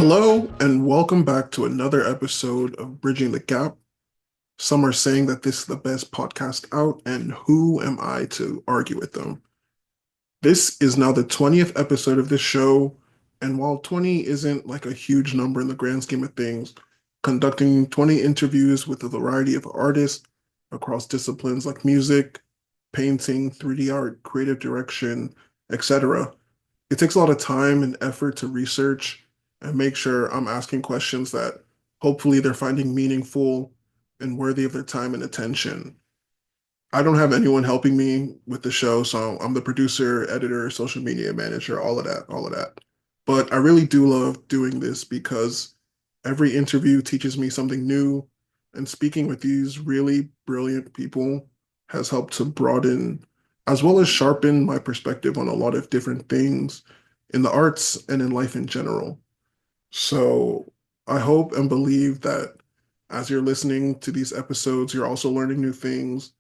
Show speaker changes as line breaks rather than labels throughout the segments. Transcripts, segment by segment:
Hello, and welcome back to another episode of Bridging the Gap. Some are saying that this is the best podcast out, and who am I to argue with them? This is now the 20th episode of this show, and while 20 isn't like a huge number in the grand scheme of things, conducting 20 interviews with a variety of artists across disciplines like music, painting, 3D art, creative direction, etc. It takes a lot of time and effort to research and make sure I'm asking questions that hopefully they're finding meaningful and worthy of their time and attention. I don't have anyone helping me with the show, so I'm the producer, editor, social media manager, all of that. But I really do love doing this because every interview teaches me something new, and speaking with these really brilliant people has helped to broaden as well as sharpen my perspective on a lot of different things in the arts and in life in general. So I hope and believe that as you're listening to these episodes, you're also learning new things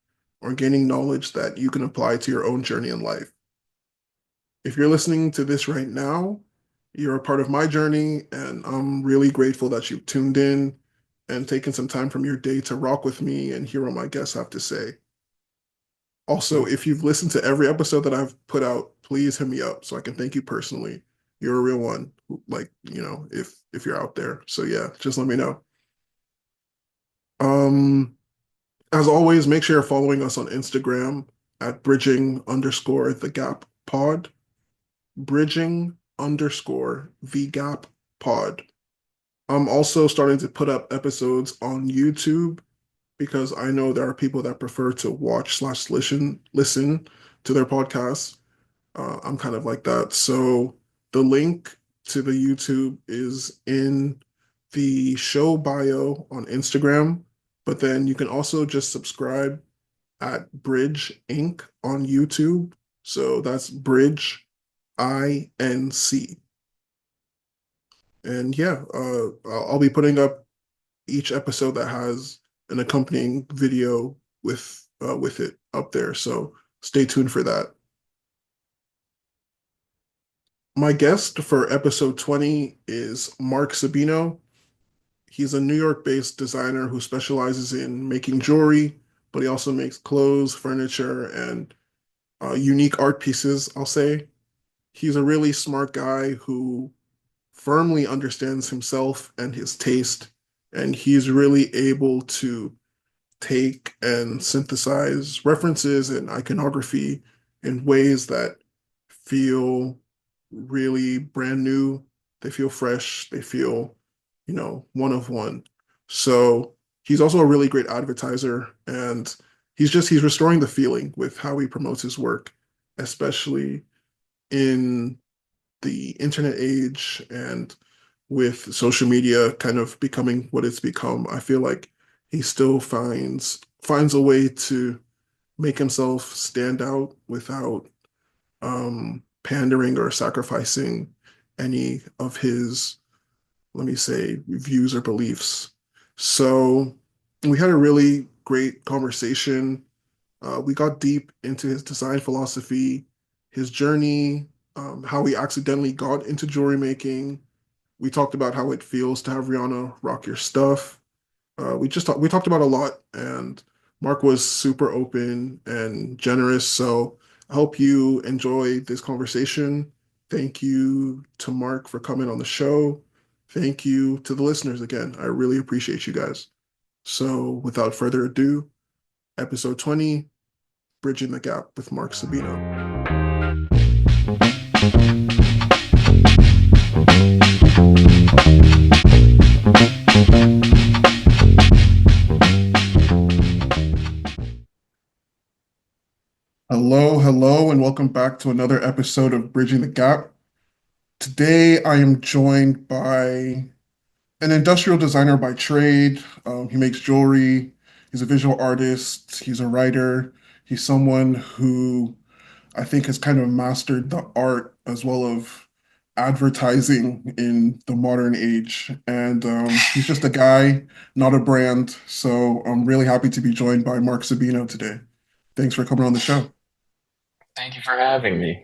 or gaining knowledge that you can apply to your own journey in life. If you're listening to this right now, you're a part of my journey, and I'm really grateful that you've tuned in and taken some time from your day to rock with me and hear what my guests have to say. Also, if you've listened to every episode that I've put out, please hit me up so I can thank you personally. You're a real one, like, if you're out there. So yeah, just let me know. Um, as always, make sure you're following us on Instagram at bridging underscore the gap pod. Bridging underscore the gap pod. I'm also starting to put up episodes on YouTube because I know there are people that prefer to watch slash listen to their podcasts. I'm kind of like that. So the link to the YouTube is in the show bio on Instagram, but then you can also just subscribe at Bridge Inc. on YouTube. So that's Bridge INC. And yeah, I'll be putting up each episode that has an accompanying video with it up there. So stay tuned for that. My guest for episode 20 is Mark Sabino. He's a New York-based designer who specializes in making jewelry, but he also makes clothes, furniture, and unique art pieces, I'll say. He's a really smart guy who firmly understands himself and his taste, and he's really able to take and synthesize references and iconography in ways that feel really brand new. They feel fresh. They feel, one of one. So he's also a really great advertiser, and he's restoring the feeling with how he promotes his work, especially in the internet age and with social media kind of becoming what it's become. I feel like he still finds a way to make himself stand out without pandering or sacrificing any of his, let me say, views or beliefs. So we had a really great conversation. We got deep into his design philosophy, his journey, how he accidentally got into jewelry making. We talked about how it feels to have Rihanna rock your stuff. We talked about a lot, and Mark was super open and generous. So I hope you enjoy this conversation. Thank you to Mark for coming on the show. Thank you to the listeners again. I really appreciate you guys. So without further ado, episode 20, Bridging the Gap with Mark Sabino. Hello, hello, and welcome back to another episode of Bridging the Gap. Today, I am joined by an industrial designer by trade. He makes jewelry. He's a visual artist. He's a writer. He's someone who I think has kind of mastered the art as well of advertising in the modern age. And he's just a guy, not a brand. So I'm really happy to be joined by Mark Sabino today. Thanks for coming on the show.
Thank you for having me.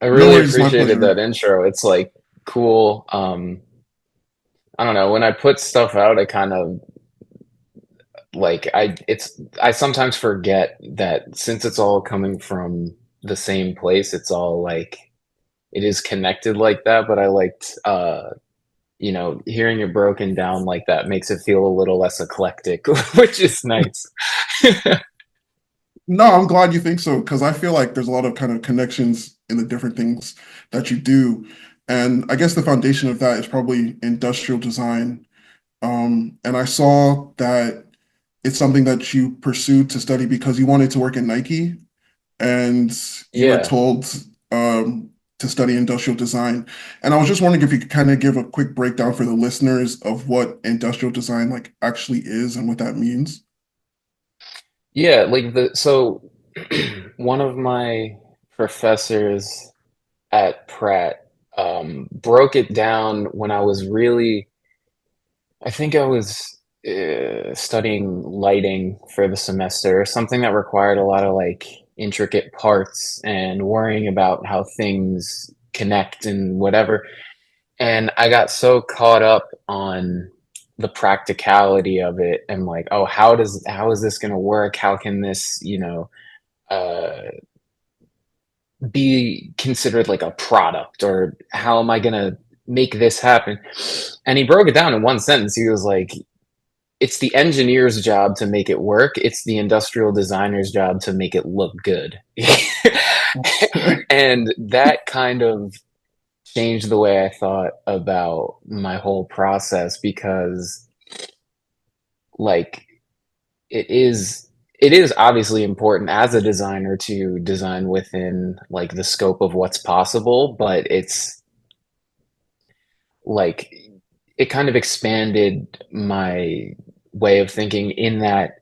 I
No
really
worries, it's my
appreciated
pleasure.
that intro. It's like cool. I don't know. When I put stuff out, I kind of I sometimes forget that since it's all coming from the same place, it's all like it is connected like that. But I liked hearing it broken down like that makes it feel a little less eclectic, which is nice.
No, I'm glad you think so because I feel like there's a lot of kind of connections in the different things that you do. And I guess the foundation of that is probably industrial design. And I saw that it's something that you pursued to study because you wanted to work at Nike and you were
Yeah.
told to study industrial design. And I was just wondering if you could kind of give a quick breakdown for the listeners of what industrial design like actually is and what that means.
Yeah, like the so one of my professors at Pratt broke it down when I was really, I think I was studying lighting for the semester, something that required a lot of like intricate parts and worrying about how things connect and whatever. And I got so caught up on the practicality of it and like, oh, how is this going to work? How can this, uh, be considered like a product, or how am I going to make this happen? And he broke it down in one sentence. He was like, it's the engineer's job to make it work. It's the industrial designer's job to make it look good. And that kind of changed the way I thought about my whole process because like it is it is obviously important as a designer to design within like the scope of what's possible, but it's like it kind of expanded my way of thinking in that,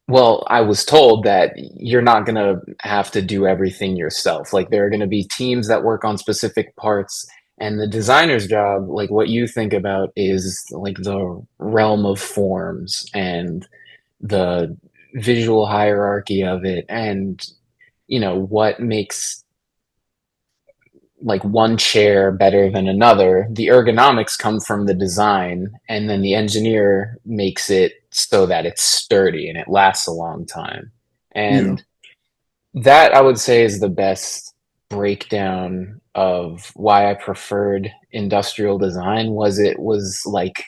well, I was told that you're not going to have to do everything yourself. Like there are going to be teams that work on specific parts, and the designer's job, like what you think about is like the realm of forms and the visual hierarchy of it, and what makes like one chair better than another. The ergonomics come from the design, and then the engineer makes it so that it's sturdy and it lasts a long time.
Yeah.
And that I would say is the best breakdown of why I preferred industrial design. Was it was like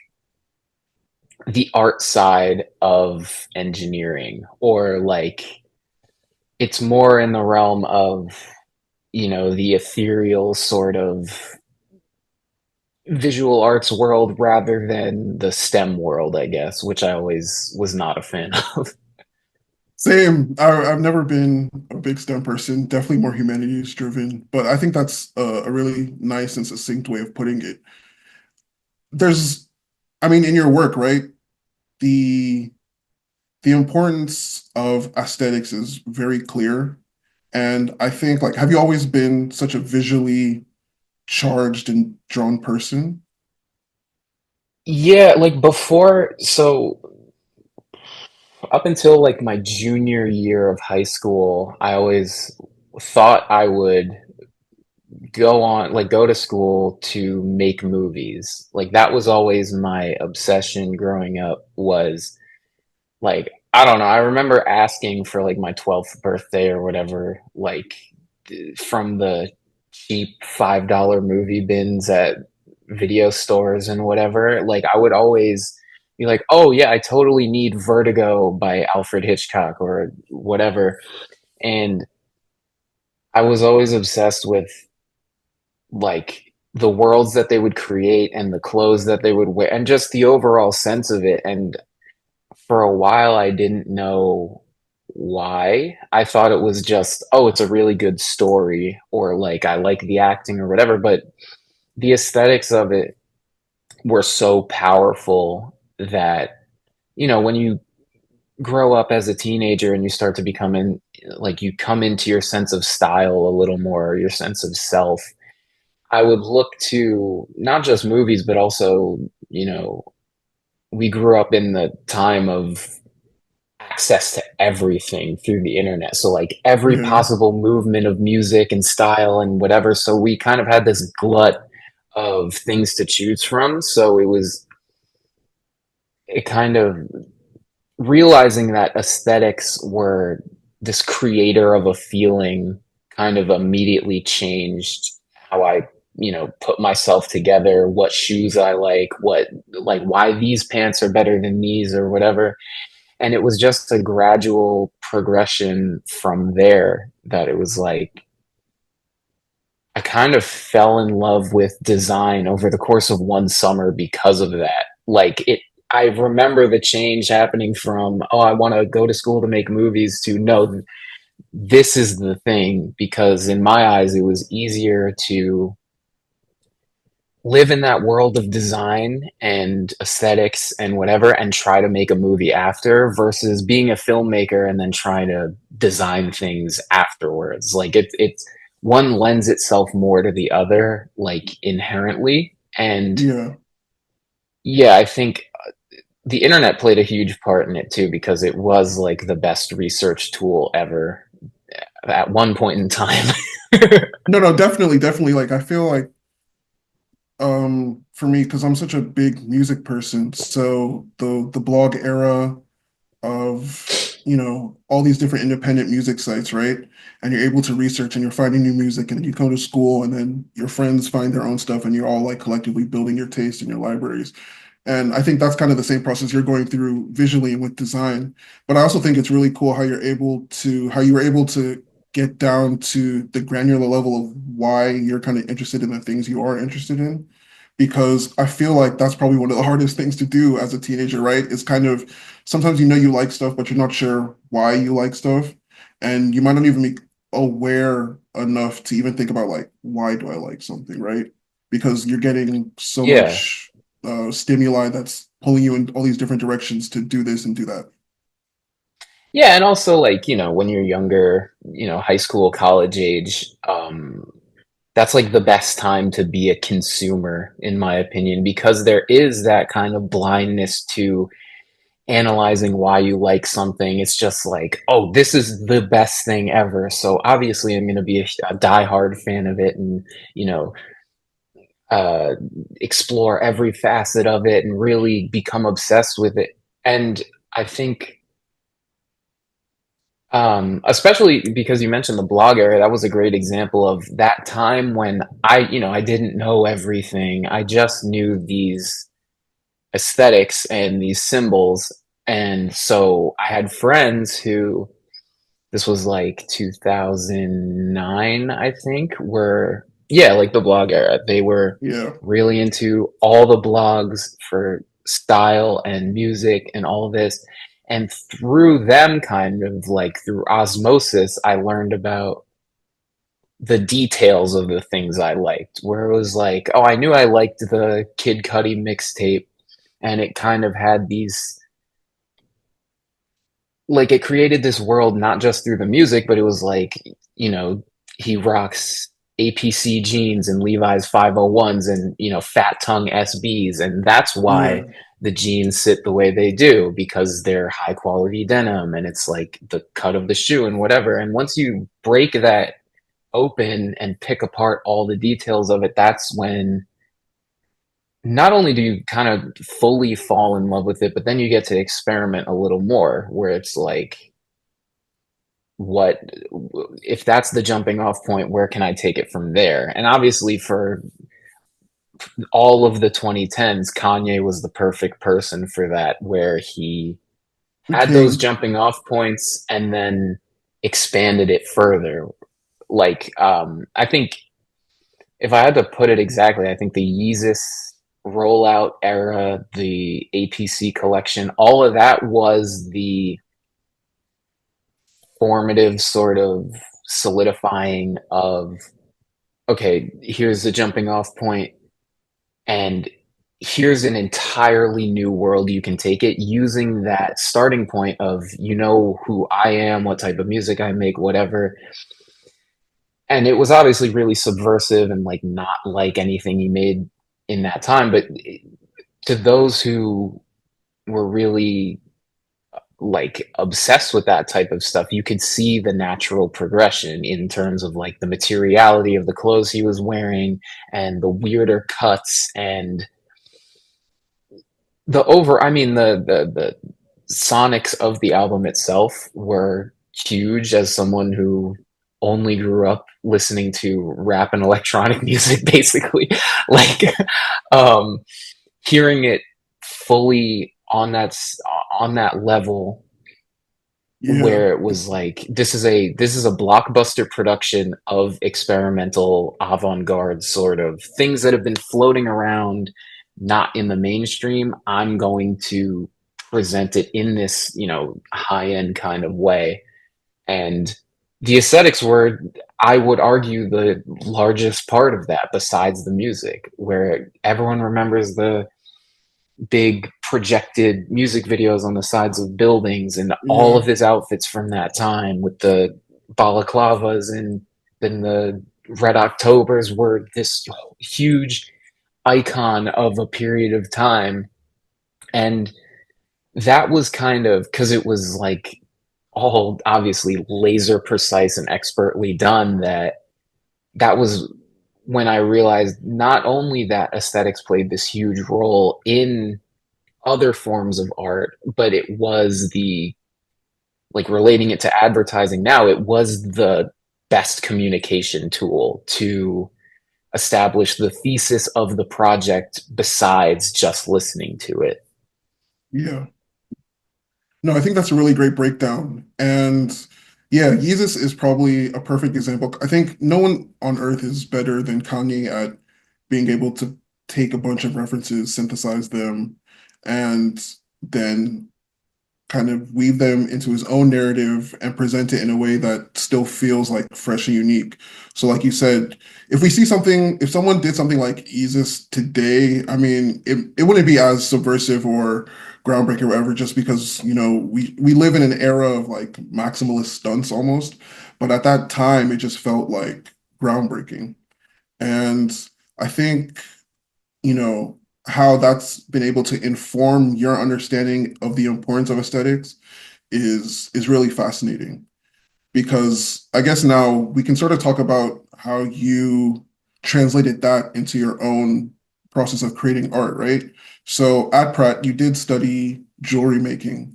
the art side of engineering, or like it's more in the realm of the ethereal sort of visual arts world rather than the STEM world, I guess, which I always was not a fan of.
Same. I've never been a big STEM person, definitely more humanities driven, but I think that's a really nice and succinct way of putting it. There's, I mean, in your work, right? The the importance of aesthetics is very clear. And I think like, have you always been such a visually charged and drawn person?
Yeah, like before, so up until like my junior year of high school, I always thought I would go to school to make movies. Like that was always my obsession growing up, was like, I don't know, I remember asking for like my 12th birthday or whatever, like from the cheap $5 movie bins at video stores and whatever. Like I would always be like, oh yeah, I totally need Vertigo by Alfred Hitchcock or whatever. And I was always obsessed with like the worlds that they would create and the clothes that they would wear and just the overall sense of it. And for a while, I didn't know why. I thought it was just, oh, it's a really good story, or like I like the acting or whatever. But the aesthetics of it were so powerful that, when you grow up as a teenager and you start to become like you come into your sense of style a little more, your sense of self. I would look to not just movies, but also, we grew up in the time of access to everything through the internet. So like every
Yeah.
possible movement of music and style and whatever. So we kind of had this glut of things to choose from. So it kind of realizing that aesthetics were this creator of a feeling kind of immediately changed how I, put myself together, what shoes I like why these pants are better than these or whatever. And it was just a gradual progression from there that it was like I kind of fell in love with design over the course of one summer because of that. I remember the change happening from, oh, I want to go to school to make movies to no, this is the thing. Because in my eyes, it was easier to live in that world of design and aesthetics and whatever and try to make a movie after versus being a filmmaker and then trying to design things afterwards. Like it's one lends itself more to the other, like inherently. And
Yeah.
yeah, I think the internet played a huge part in it too because it was like the best research tool ever at one point in time.
No, no, definitely, definitely. Like I feel like for me, because I'm such a big music person, so the blog era of all these different independent music sites, right? And you're able to research and you're finding new music, and then you go to school, and then your friends find their own stuff, and you're all like collectively building your taste in your libraries. And I think that's kind of the same process you're going through visually and with design. But I also think it's really cool how you were able to get down to the granular level of why you're kind of interested in the things you are interested in. Because I feel like that's probably one of the hardest things to do as a teenager, right? It's kind of sometimes you like stuff, but you're not sure why you like stuff. And you might not even be aware enough to even think about like, why do I like something, right? Because you're getting so
Yeah.
much stimuli that's pulling you in all these different directions to do this and do that.
Yeah, and also like, when you're younger, high school, college age, that's like the best time to be a consumer, in my opinion, because there is that kind of blindness to analyzing why you like something. It's just like, oh, this is the best thing ever. So obviously I'm going to be a diehard fan of it and, you know, uh, explore every facet of it and really become obsessed with it. And I think especially because you mentioned the blog era, that was a great example of that time when I didn't know everything. I just knew these aesthetics and these symbols. And so I had friends who, this was like 2009, I think, were, yeah, like the blog era. They were
Yeah.
really into all the blogs for style and music and all this. And through them, kind of like through osmosis, I learned about the details of the things I liked, where it was like, oh, I knew I liked the Kid Cudi mixtape, and it kind of had these, like, it created this world not just through the music, but it was like, you know, he rocks APC jeans and Levi's 501s and, fat tongue SBs. And that's why
Yeah.
the jeans sit the way they do because they're high quality denim and it's like the cut of the shoe and whatever. And once you break that open and pick apart all the details of it, that's when not only do you kind of fully fall in love with it, but then you get to experiment a little more where it's like, what if that's the jumping off point, where can I take it from there? And obviously for all of the 2010s, Kanye was the perfect person for that, where he
The
had those
king.
jumping off points and then expanded it further. I think if I had to put it exactly, I think the Yeezus rollout era, the APC collection, all of that was the formative sort of solidifying of, okay, here's the jumping off point, and here's an entirely new world you can take it using that starting point of, who I am, what type of music I make, whatever. And it was obviously really subversive and like not like anything he made in that time, but to those who were really like obsessed with that type of stuff, you could see the natural progression in terms of like the materiality of the clothes he was wearing and the weirder cuts and I mean the sonics of the album itself were huge as someone who only grew up listening to rap and electronic music basically. Like um hearing it fully on that level
Yeah.
where it was like this is a blockbuster production of experimental avant-garde sort of things that have been floating around not in the mainstream. I'm going to present it in this, high-end kind of way. And the aesthetics were, I would argue, the largest part of that besides the music, where everyone remembers the big projected music videos on the sides of buildings and all
Yeah.
of his outfits from that time with the balaclavas, and then the Red Octobers were this huge icon of a period of time. And that was kind of because it was like all obviously laser precise and expertly done, that was when I realized not only that aesthetics played this huge role in other forms of art, but it was the, like, relating it to advertising now, it was the best communication tool to establish the thesis of the project besides just listening to it.
Yeah. No, I think that's a really great breakdown. And yeah, Yeezus is probably a perfect example. I think no one on earth is better than Kanye at being able to take a bunch of references, synthesize them, and then kind of weave them into his own narrative and present it in a way that still feels like fresh and unique. So, like you said, if someone did something like Yeezus today, I mean, it wouldn't be as subversive or groundbreaking or whatever, just because, we live in an era of like maximalist stunts almost. But at that time, it just felt like groundbreaking. And I think, how that's been able to inform your understanding of the importance of aesthetics is really fascinating, because I guess now we can sort of talk about how you translated that into your own process of creating art, right? So at Pratt, you did study jewelry making.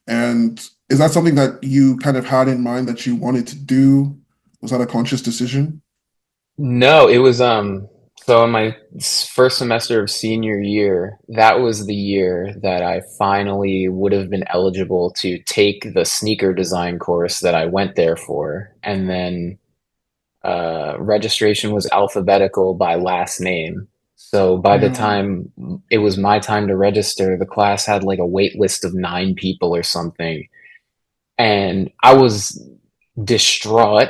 And is that something that you kind of had in mind that you wanted to do? Was that a conscious decision?
No, it was so in my first semester of senior year, that was the year that I finally would have been eligible to take the sneaker design course that I went there for. And then registration was alphabetical by last name. So by the
Yeah.
time it was my time to register, the class had like a wait list of 9 people or something. And I was distraught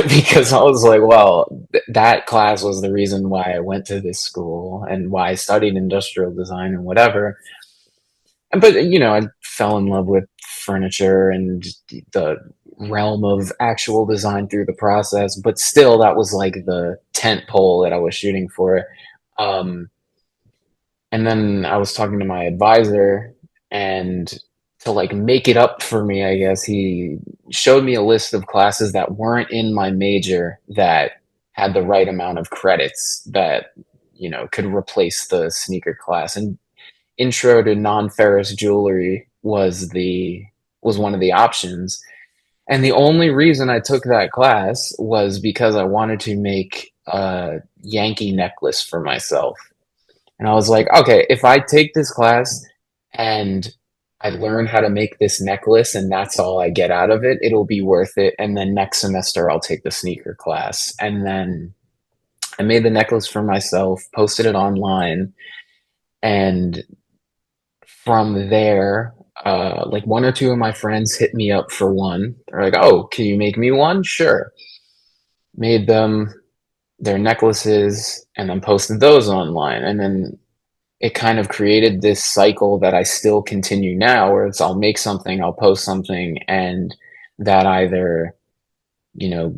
because I was like, well, that class was the reason why I went to this school and why I studied industrial design and whatever. But I fell in love with furniture and the realm of actual design through the process. But still, that was like the tent pole that I was shooting for. Um, and then I was talking to my advisor, and to like make it up for me, I guess he showed me a list of classes that weren't in my major that had the right amount of credits that could replace the sneaker class. And intro to non-ferrous jewelry was one of the options. And the only reason I took that class was because I wanted to make a Yankee necklace for myself. And I was like, okay, if I take this class and I learn how to make this necklace and that's all I get out of it, it'll be worth it. And then next semester I'll take the sneaker class. And then I made the necklace for myself, posted it online, and from there, like one or two of my friends hit me up for one. They're like, "Oh, can you make me one?" Sure. Made them their necklaces and then posted those online. And then it kind of created this cycle that I still continue now, where it's I'll make something, I'll post something, and that either, you know,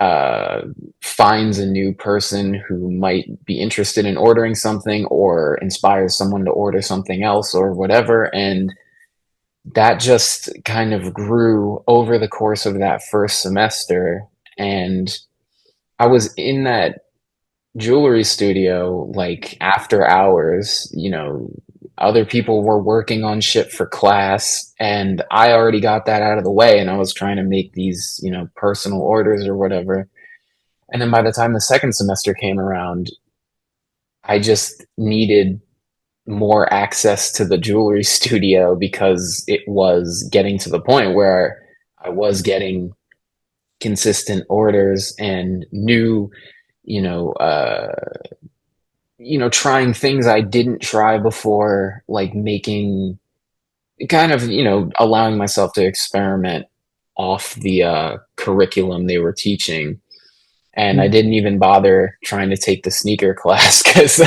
uh, finds a new person who might be interested in ordering something or inspires someone to order something else or whatever. And that just kind of grew over the course of that first semester. And I was in that jewelry studio like after hours, other people were working on shit for class, and I already got that out of the way, and I was trying to make these, personal orders or whatever. And then by the time the second semester came around, I just needed more access to the jewelry studio because it was getting to the point where I was getting consistent orders and new, you know, uh, trying things I didn't try before, like making kind of, allowing myself to experiment off the curriculum they were teaching. And I
Mm.
didn't even bother trying to take the sneaker class because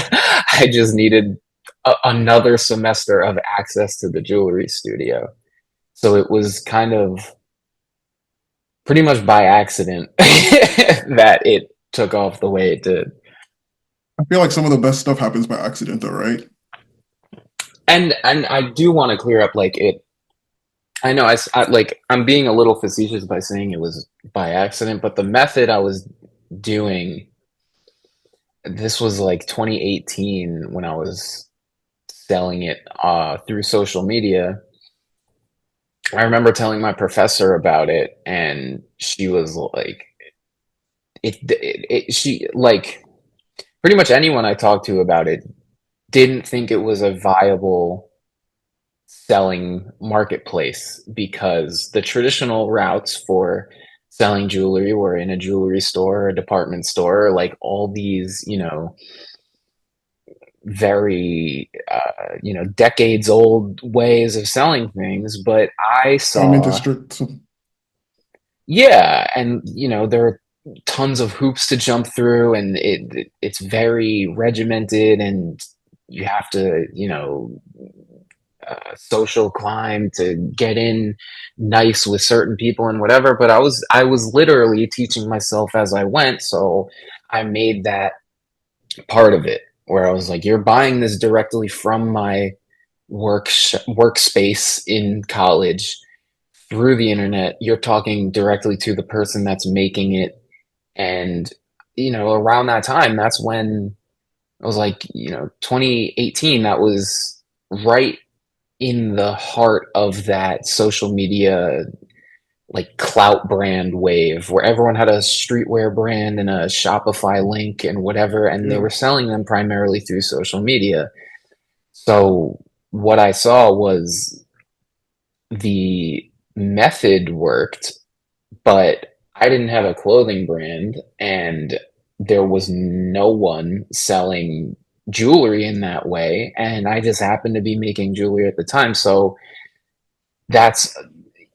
I just needed another semester of access to the jewelry studio. So it was kind of pretty much by accident that it took off the way it did.
I feel like some of the best stuff happens by accident, though, right?
And I do want to clear up like it. I know like I'm being a little facetious by saying it was by accident, but the method I was doing, this was like 2018 when I was selling it through social media. I remember telling my professor about it, and she was like, she like pretty much anyone I talked to about it didn't think it was a viable selling marketplace because the traditional routes for selling jewelry were in a jewelry store or a department store, like all these, very decades old ways of selling things. But I
Diamond
saw,
District.
yeah, and there are tons of hoops to jump through, and it's very regimented, and you have to, social climb to get in nice with certain people and whatever. But I was literally teaching myself as I went, so I made that part of it where I was like, you're buying this directly from my workspace in college through the internet. You're talking directly to the person that's making it. And around that time, that's when I was like, 2018, that was right in the heart of that social media like clout brand wave where everyone had a streetwear brand and a Shopify link and whatever, and they
Yeah.
were selling them primarily through social media. So what I saw was the method worked, but I didn't have a clothing brand, and there was no one selling jewelry in that way, and I just happened to be making jewelry at the time. So that's,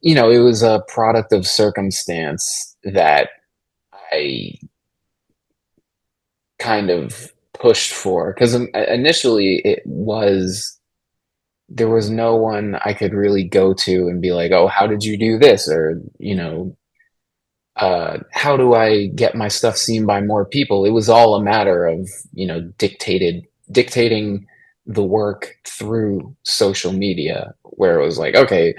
it was a product of circumstance that I kind of pushed for because initially it was there was no one I could really go to and be like, oh, how did you do this? Or, how do I get my stuff seen by more people? It was all a matter of, dictating the work through social media, where it was like, okay,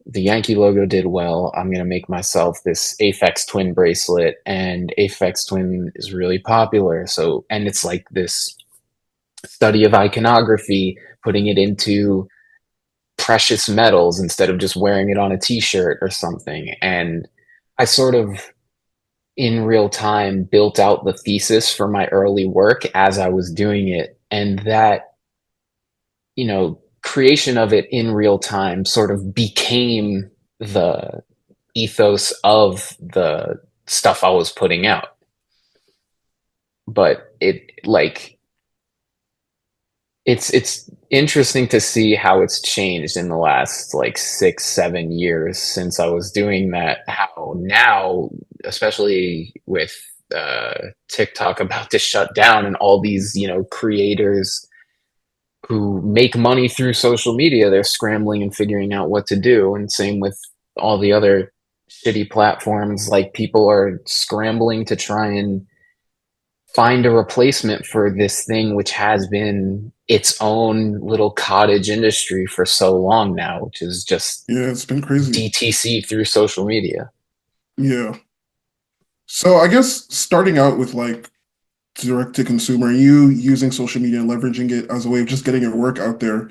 the Yankee logo did well. I'm going to make myself this Aphex Twin bracelet, and Aphex Twin is really popular. So, and it's like this study of iconography, putting it into precious metals instead of just wearing it on a t-shirt or something. And I sort of in real time built out the thesis for my early work as I was doing it. And that, creation of it in real time sort of became the ethos of the stuff I was putting out. But it's interesting to see how it's changed in the last like 6 7 years since I was doing that. How now, especially with TikTok about to shut down and all these creators who make money through social media, they're scrambling and figuring out what to do. And same with all the other shitty platforms. Like people are scrambling to try and find a replacement for this thing which has been its own little cottage industry for so long now, which is just
Yeah, it's been crazy.
DTC through social media.
Yeah. So I guess starting out with like direct to consumer, you using social media and leveraging it as a way of just getting your work out there.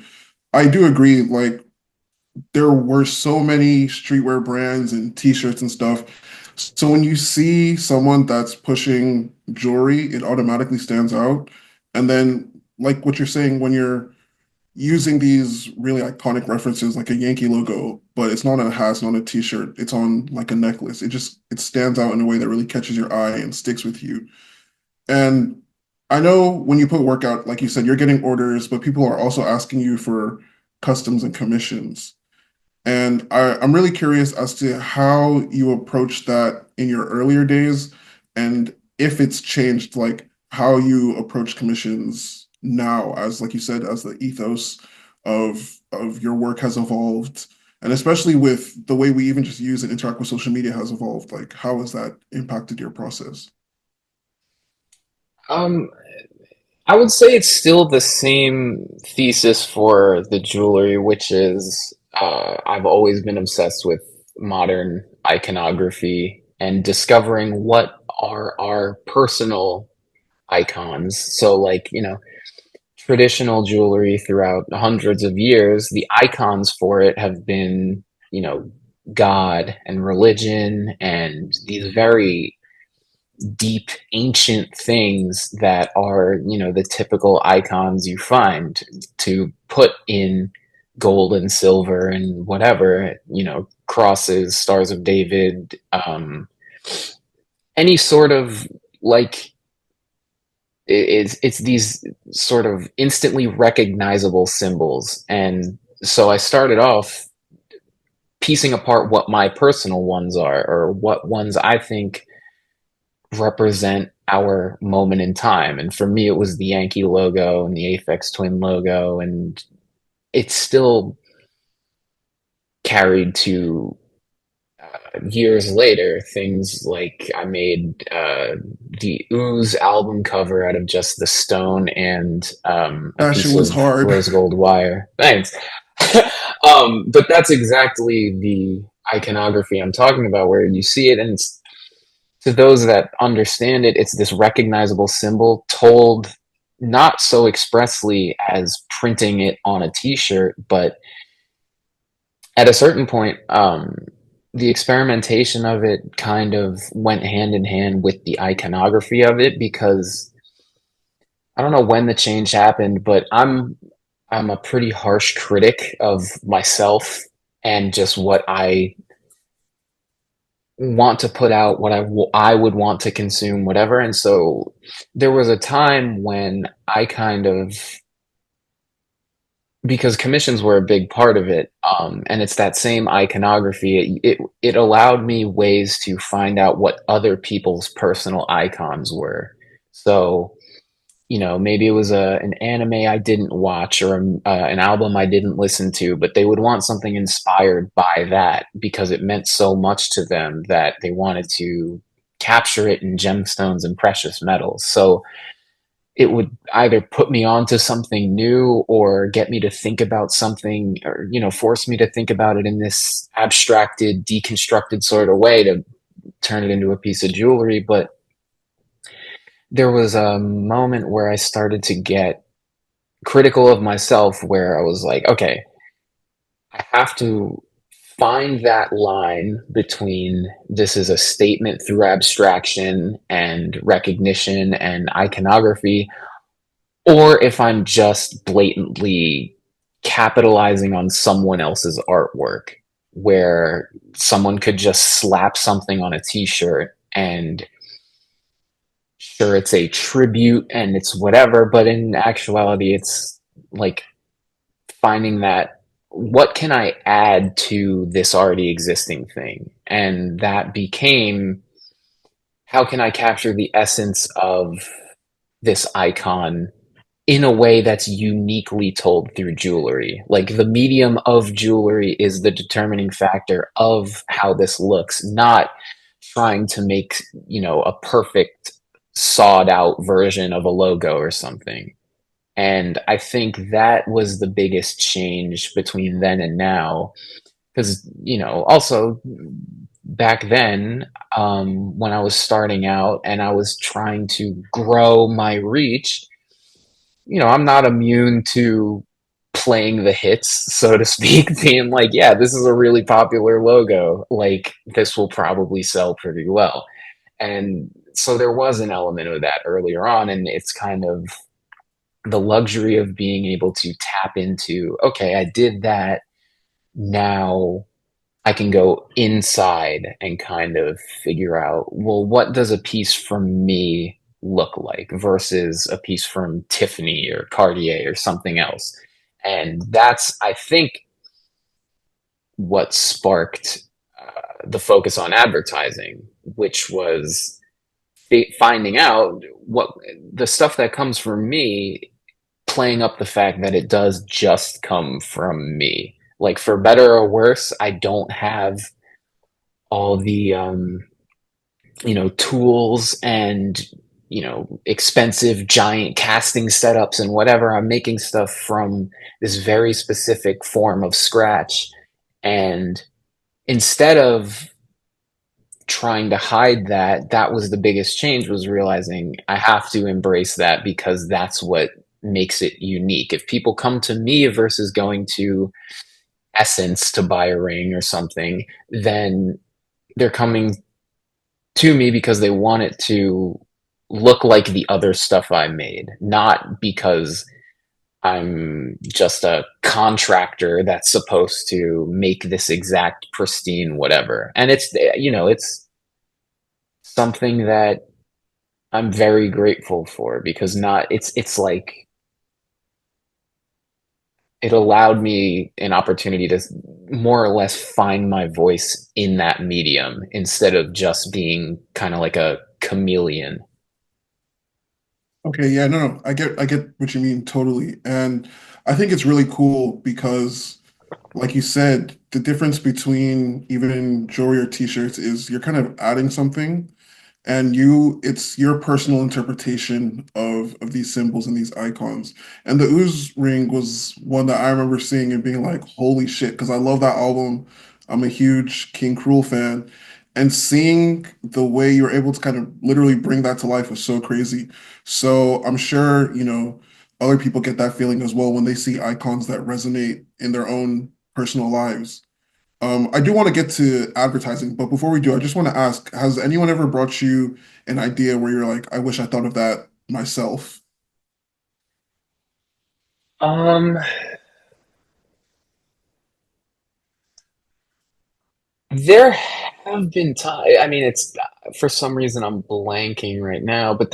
I do agree, like there were so many streetwear brands and t-shirts and stuff. So when you see someone that's pushing jewelry, it automatically stands out. And then like what you're saying, when you're using these really iconic references like a Yankee logo, but it's not on a hat, it's not on a t-shirt, it's on like a necklace. It stands out in a way that really catches your eye and sticks with you. And I know when you put work out, like you said, you're getting orders, but people are also asking you for customs and commissions. And I'm really curious as to how you approach that in your earlier days and if it's changed, like how you approach commissions now, as like you said, as the ethos of your work has evolved. And especially with the way we even just use and interact with social media has evolved, like how has that impacted your process?
Um, I would say it's still the same thesis for the jewelry, which is I've always been obsessed with modern iconography and discovering what are our personal icons. So, like, traditional jewelry throughout hundreds of years, the icons for it have been, God and religion and these very deep ancient things that are the typical icons you find to put in gold and silver and whatever, crosses, stars of David, any sort of like it's these sort of instantly recognizable symbols. And so I started off piecing apart what my personal ones are, or what ones I think represent our moment in time. And for me, it was the Yankee logo and the Aphex Twin logo, and it's still carried to years later. Things like I made the Ooze album cover out of just the stone and a
That shit
piece
was
of
hard.
rose gold wire. Thanks. But that's exactly the iconography I'm talking about, where you see it and it's, to those that understand it, it's this recognizable symbol told not so expressly as printing it on a t-shirt, but at a certain point, the experimentation of it kind of went hand in hand with the iconography of it, because I don't know when the change happened, but I'm a pretty harsh critic of myself and just what I want to put out, what I would want to consume, whatever. And so there was a time when I kind of, because commissions were a big part of it, and it's that same iconography. It allowed me ways to find out what other people's personal icons were. So maybe it was an anime I didn't watch, or an album I didn't listen to, but they would want something inspired by that because it meant so much to them that they wanted to capture it in gemstones and precious metals. So it would either put me onto something new or get me to think about something, or force me to think about it in this abstracted, deconstructed sort of way to turn it into a piece of jewelry. But there was a moment where I started to get critical of myself, where I was like, okay, I have to find that line between this is a statement through abstraction and recognition and iconography, or if I'm just blatantly capitalizing on someone else's artwork, where someone could just slap something on a t-shirt and sure, it's a tribute and it's whatever, but in actuality it's like finding that, what can I add to this already existing thing? And that became, how can I capture the essence of this icon in a way that's uniquely told through jewelry? Like the medium of jewelry is the determining factor of how this looks, not trying to make, a perfect sawed out version of a logo or something. And I think that was the biggest change between then and now. Because, also back then, when I was starting out and I was trying to grow my reach, I'm not immune to playing the hits, so to speak, being like, yeah, this is a really popular logo. Like, this will probably sell pretty well. And so there was an element of that earlier on. And it's kind of the luxury of being able to tap into, okay, I did that. Now I can go inside and kind of figure out, well, what does a piece from me look like versus a piece from Tiffany or Cartier or something else? And that's, I think, what sparked the focus on advertising, which was finding out what the stuff that comes from me, playing up the fact that it does just come from me. Like, for better or worse, I don't have all the tools and expensive giant casting setups and whatever. I'm making stuff from this very specific form of scratch, and instead of trying to hide that, that was the biggest change, was realizing I have to embrace that because that's what makes it unique. If people come to me versus going to Essence to buy a ring or something, then they're coming to me because they want it to look like the other stuff I made, not because I'm just a contractor that's supposed to make this exact pristine whatever. And it's something that I'm very grateful for, because not it's like it allowed me an opportunity to more or less find my voice in that medium instead of just being kind of like a chameleon.
Okay, yeah, no, no, I get what you mean totally. And I think it's really cool because, like you said, the difference between even jewelry or t-shirts is you're kind of adding something, and it's your personal interpretation of these symbols and these icons. And the ooze ring was one that I remember seeing and being like, holy shit, because I love that album. I'm a huge King Cruel fan, and seeing the way you're able to kind of literally bring that to life was so crazy. So I'm sure, other people get that feeling as well when they see icons that resonate in their own personal lives. I do want to get to advertising, but before we do, I just want to ask, has anyone ever brought you an idea where you're like, I wish I thought of that myself?
Um, there have been times. I mean, it's for some reason I'm blanking right now, but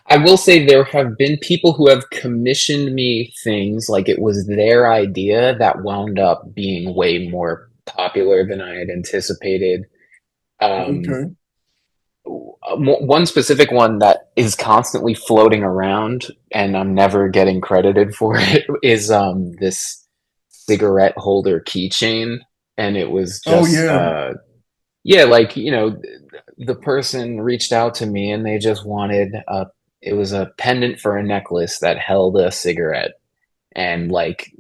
I will say there have been people who have commissioned me things like it was their idea that wound up being way more popular than I had anticipated. Um,
Okay.
one specific one that is constantly floating around and I'm never getting credited for it is this cigarette holder keychain. And it was
Oh
just
yeah.
yeah, like, the person reached out to me and they just wanted it was a pendant for a necklace that held a cigarette, and, like,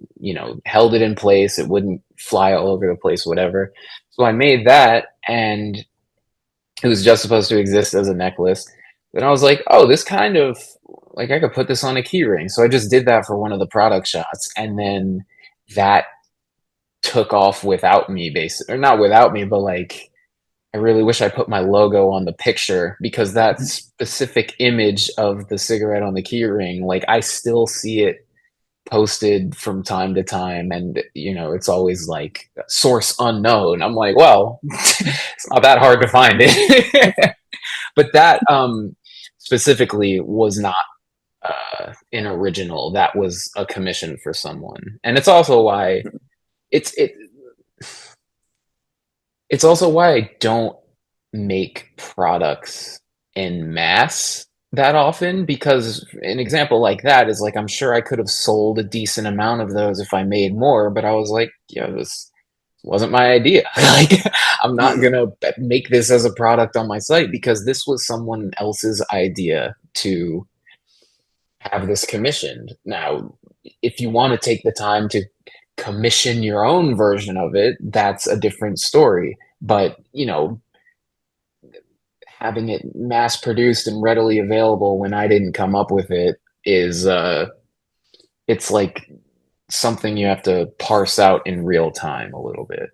held it in place, it wouldn't fly all over the place, whatever. So I made that, and it was just supposed to exist as a necklace. Then I was like, oh, this kind of, like, I could put this on a key ring. So I just did that for one of the product shots, and then that took off without me, basically, or not without me, but like, I really wish I put my logo on the picture, because that specific image of the cigarette on the keyring, like, I still see it posted from time to time, and it's always like source unknown. I'm like, well, it's not that hard to find it. But that specifically was not an original. That was a commission for someone, and it's it it's also why I don't make products in mass that often, because an example like that is, like, I'm sure I could have sold a decent amount of those if I made more, but I was like, yeah, this wasn't my idea. Like, I'm not
Yeah.
gonna make this as a product on my site because this was someone else's idea to have this commissioned. Now, if you want to take the time to commission your own version of it, that's a different story. But, having it mass produced and readily available when I didn't come up with it is it's like something you have to parse out in real time a little bit.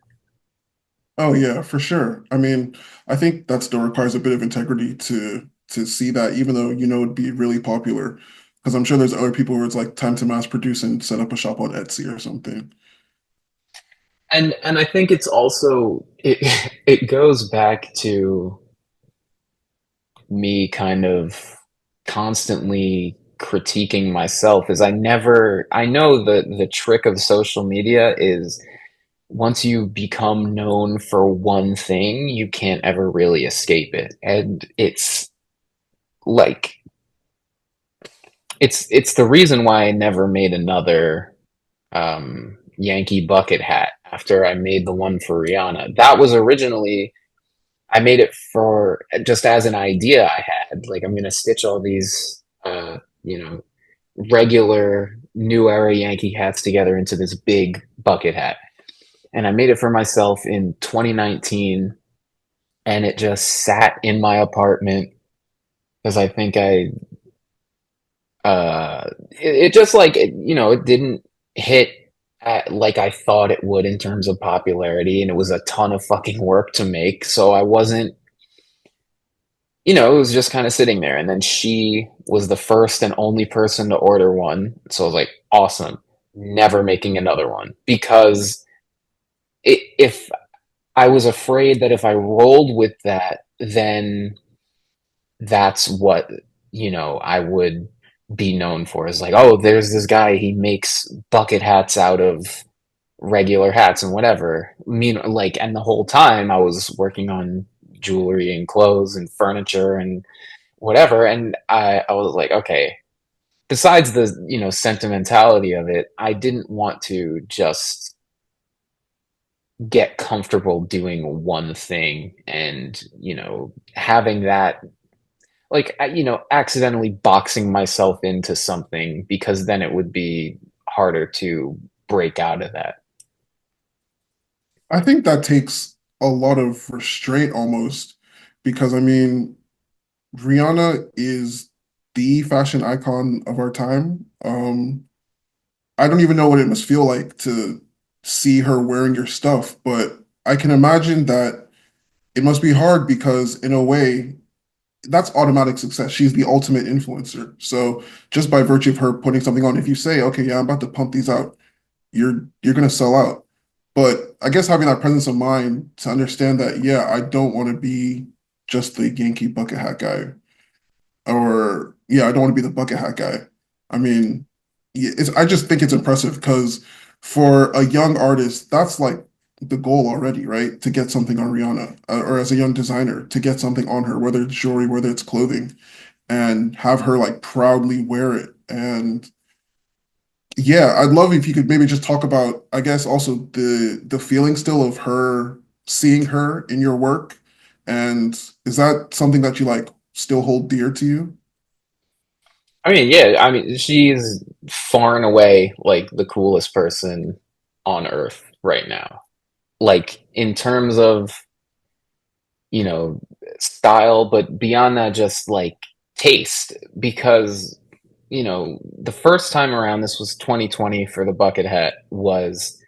Oh yeah, for sure. I mean, I think that still requires a bit of integrity to see that, even though you know it'd be really popular. Because I'm sure there's other people where it's like time to mass produce and set up a shop on Etsy or something.
And I think it's also it goes back to me kind of constantly critiquing myself is I know the trick of social media is once you become known for one thing, you can't ever really escape it. And like it's the reason why I never made another Yankee bucket hat after I made the one for Rihanna. That was originally I made it for just as an idea I had. Like I'm gonna stitch all these regular new era Yankee hats together into this big bucket hat. And I made it for myself in 2019 and it just sat in my apartment because I think it just like it didn't hit like I thought it would in terms of popularity, and it was a ton of fucking work to make. So I wasn't, it was just kind of sitting there. And then she was the first and only person to order one. So I was like, awesome, never making another one because if I was afraid that if I rolled with that, then that's what I would be known for is like, oh, there's this guy, he makes bucket hats out of regular hats and whatever. Like, and the whole time I was working on jewelry and clothes and furniture and whatever, and I was like, okay, besides the sentimentality of it, I didn't want to just get comfortable doing one thing and having that like accidentally boxing myself into something because then it would be harder to break out of that.
I think that takes a lot of restraint almost, because I mean, Rihanna is the fashion icon of our time. I don't even know what it must feel like to see her wearing your stuff, but I can imagine that it must be hard because in a way, that's automatic success. She's the ultimate influencer. So just by virtue of her putting something on, if you say, okay, yeah, I'm about to pump these out, you're gonna sell out. But I guess having that presence of mind to understand that, yeah, I don't want to be just the Yankee bucket hat guy, or yeah, I don't want to be the bucket hat guy. I mean, yeah, I just think it's impressive because for a young artist, that's like the goal already, right? To get something on Rihanna, or as a young designer, to get something on her, whether it's jewelry, whether it's clothing, and have her like proudly wear it. And yeah, I'd love if you could maybe just talk about, I guess, also the feeling still of her seeing her in your work. And is that something that you like still hold dear to you?
I mean, yeah, I mean, she's far and away like the coolest person on earth right now. Like in terms of, you know, style, but beyond that, just like taste. Because, the first time around, this was 2020 for the bucket hat, was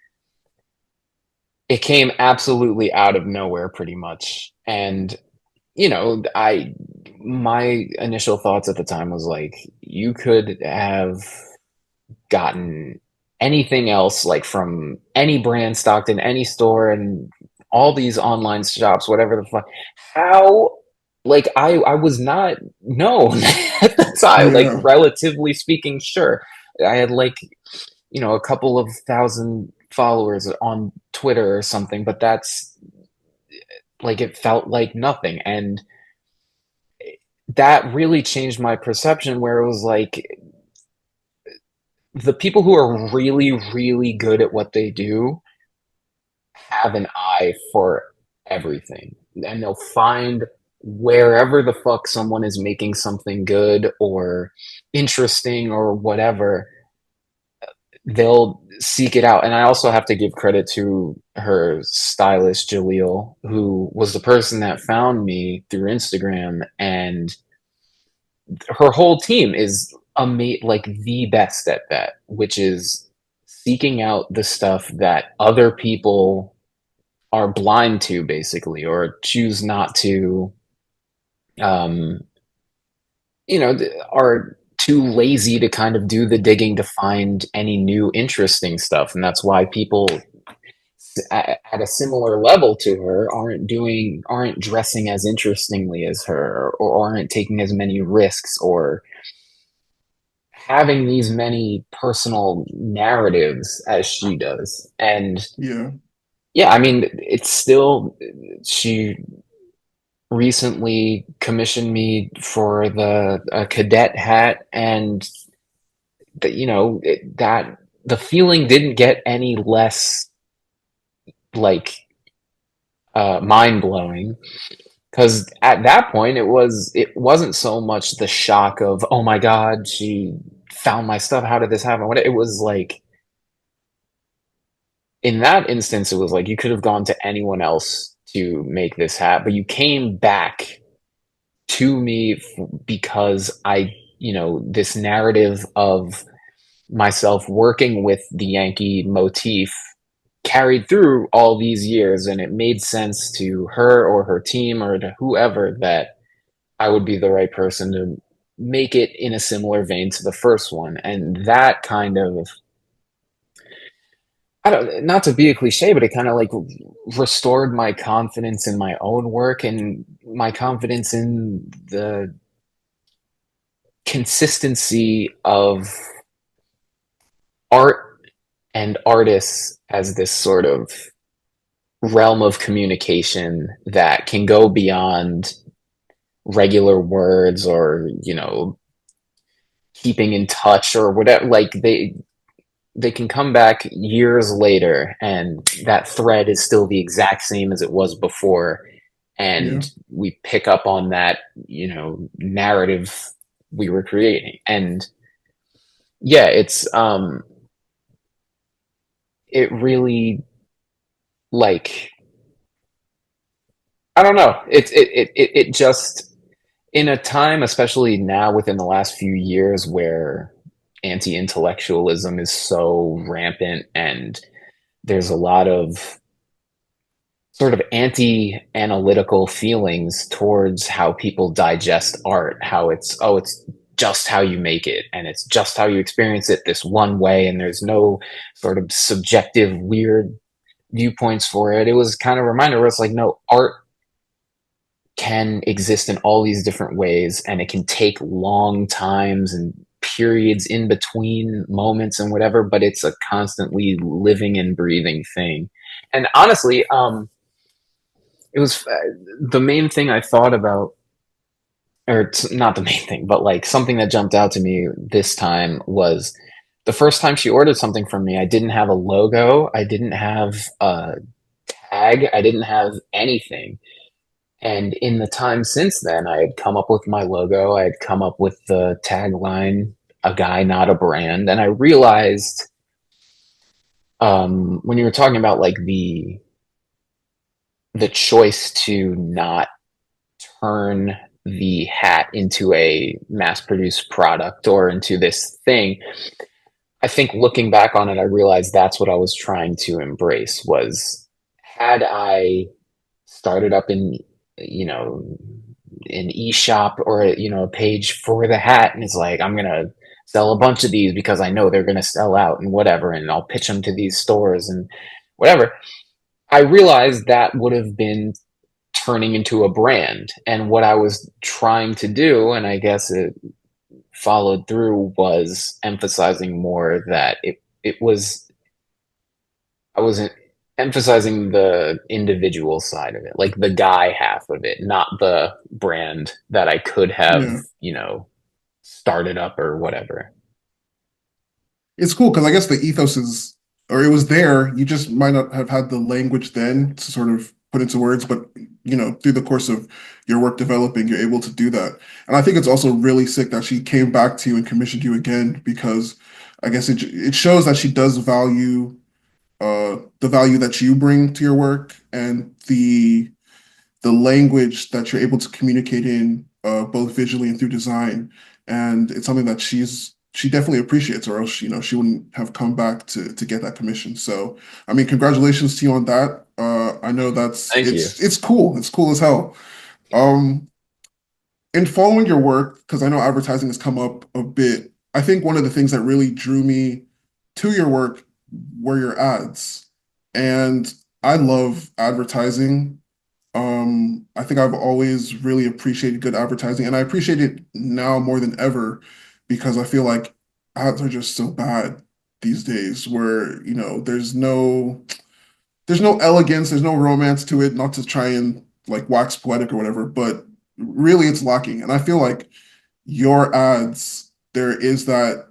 it came absolutely out of nowhere pretty much. And, I my initial thoughts at the time was like, you could have gotten anything else like from any brand stocked in any store and all these online shops, whatever the fuck. How like I was not known at the time, like
Yeah.
relatively speaking, sure. I had like, a couple of thousand followers on Twitter or something, but that's like it felt like nothing. And that really changed my perception where it was like the people who are really, really good at what they do have an eye for everything, and they'll find wherever the fuck someone is making something good or interesting or whatever, they'll seek it out. And I also have to give credit to her stylist, Jaleel, who was the person that found me through Instagram. And her whole team is like the best at that, which is seeking out the stuff that other people are blind to, basically, or choose not to, um, are too lazy to kind of do the digging to find any new interesting stuff. And that's why people at a similar level to her aren't dressing as interestingly as her, or aren't taking as many risks, or having these many personal narratives as she does. And
Yeah.
yeah, I mean, it's still, she recently commissioned me for the cadet hat, and that the feeling didn't get any less like mind blowing, because at that point it wasn't so much the shock of, oh my god, she found my stuff, how did this happen, what it was like. In that instance, it was like you could have gone to anyone else to make this hat, but you came back to me because this narrative of myself working with the Yankee motif carried through all these years, and it made sense to her or her team or to whoever that I would be the right person to make it in a similar vein to the first one. And that kind of, I don't, not to be a cliche, but it kind of like restored my confidence in my own work and my confidence in the consistency of art and artists as this sort of realm of communication that can go beyond regular words, or keeping in touch or whatever. Like they can come back years later and that thread is still the exact same as it was before,
Yeah.
and we pick up on that narrative we were creating. And yeah, it really, like, I don't know, it just, in a time, especially now within the last few years, where anti-intellectualism is so rampant, and there's a lot of sort of anti-analytical feelings towards how people digest art, how it's just how you make it, and it's just how you experience it this one way, and there's no sort of subjective weird viewpoints for it. It was kind of a reminder where it's like, no, art can exist in all these different ways, and it can take long times and periods in between moments and whatever, but it's a constantly living and breathing thing. And honestly, it was the main thing I thought about, or not the main thing, but like something that jumped out to me this time was the first time she ordered something from me. I didn't have a logo, I didn't have a tag, I didn't have anything. And in the time since then, I had come up with my logo, I had come up with the tagline, "A guy, not a brand." And I realized, when you were talking about like the choice to not turn the hat into a mass produced product or into this thing, I think looking back on it, I realized that's what I was trying to embrace. Was, had I started up in, you know, an e-shop, or a page for the hat, and it's like, I'm gonna sell a bunch of these because I know they're gonna sell out and whatever, and I'll pitch them to these stores and whatever, I realized that would have been turning into a brand. And what I was trying to do, and I guess it followed through, was emphasizing more that it was, I wasn't emphasizing the individual side of it, like the guy half of it, not the brand that I could have,
Yeah.
started up or whatever.
It's cool because I guess the ethos is or it was there. You just might not have had the language then to sort of put into words, but through the course of your work developing, you're able to do that. And I think it's also really sick that she came back to you and commissioned you again because I guess it shows that she does value the value that you bring to your work and the language that you're able to communicate in both visually and through design. And it's something that she definitely appreciates, or else she wouldn't have come back to get that commission. So I mean, congratulations to you on that. I know that's
Thank you.
it's cool. It's cool as hell. Um, in following your work, because I know advertising has come up a bit, I think one of the things that really drew me to your work were your ads. And I love advertising. I think I've always really appreciated good advertising, and I appreciate it now more than ever because I feel like ads are just so bad these days where, there's no elegance, there's no romance to it, not to try and like wax poetic or whatever, but really it's lacking. And I feel like your ads, there is that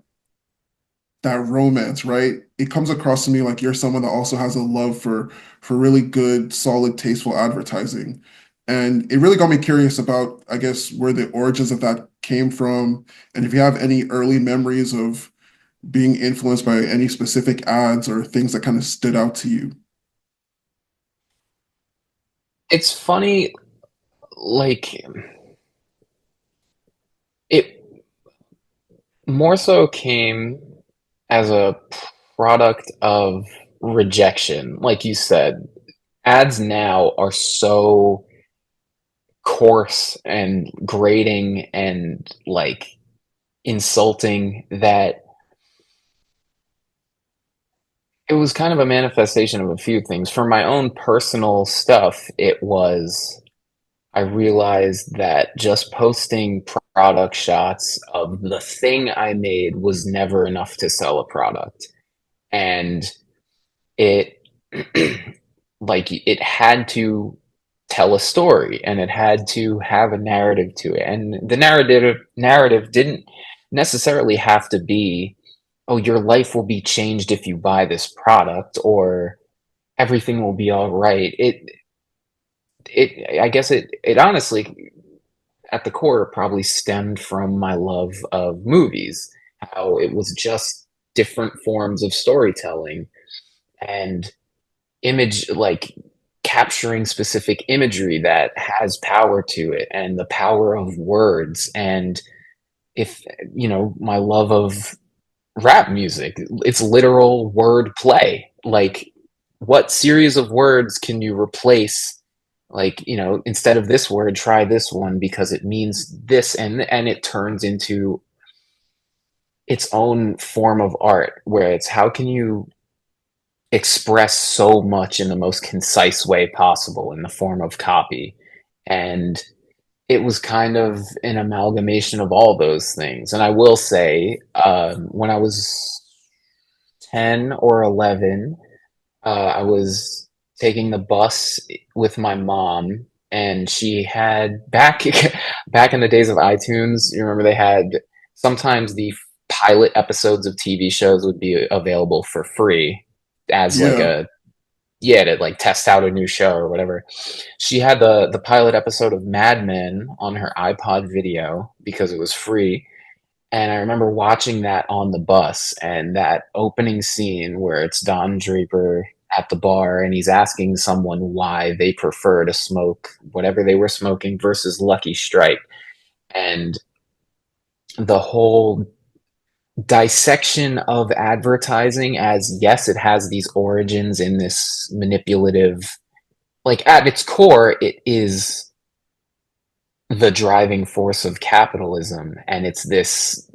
romance, right? It comes across to me like you're someone that also has a love for really good, solid, tasteful advertising. And it really got me curious about, I guess, where the origins of that came from, and if you have any early memories of being influenced by any specific ads or things that kind of stood out to you.
It's funny, like it more so came as a product of rejection. Like you said, ads now are so coarse and grating and like insulting that it was kind of a manifestation of a few things. For my own personal stuff, it was I realized that just posting product shots of the thing I made was never enough to sell a product. And it like it had to tell a story and it had to have a narrative to it. And the narrative didn't necessarily have to be, oh, your life will be changed if you buy this product or everything will be all right. I guess it honestly at the core probably stemmed from my love of movies, how it was just different forms of storytelling and image, like capturing specific imagery that has power to it and the power of words. And if, my love of rap music, it's literal word play. Like, what series of words can you replace? Like, instead of this word, try this one because it means this, and it turns into its own form of art where it's how can you express so much in the most concise way possible in the form of copy. And it was kind of an amalgamation of all those things. And I will say, when I was 10 or 11, I was taking the bus with my mom, and she had back in the days of iTunes. You remember they had sometimes the pilot episodes of TV shows would be available for free as like
Yeah,
a yeah to like test out a new show or whatever. She had the pilot episode of Mad Men on her iPod video because it was free, and I remember watching that on the bus and that opening scene where it's Don Draper at the bar and he's asking someone why they prefer to smoke whatever they were smoking versus Lucky Strike. And the whole dissection of advertising as yes, it has these origins in this manipulative, like at its core, it is the driving force of capitalism, and it's this,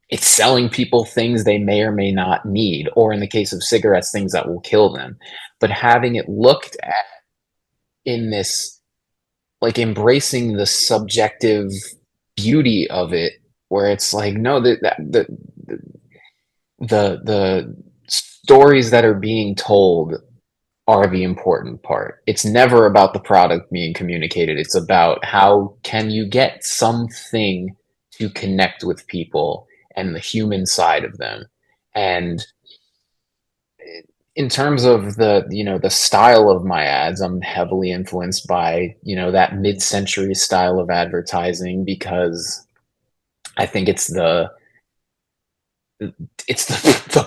it's selling people things they may or may not need, or in the case of cigarettes, things that will kill them. But having it looked at in this, like embracing the subjective beauty of it, where it's like, no, the stories that are being told are the important part. It's never about the product being communicated. It's about how can you get something to connect with people and the human side of them. And in terms of the style of my ads, I'm heavily influenced by, that mid-century style of advertising because I think it's the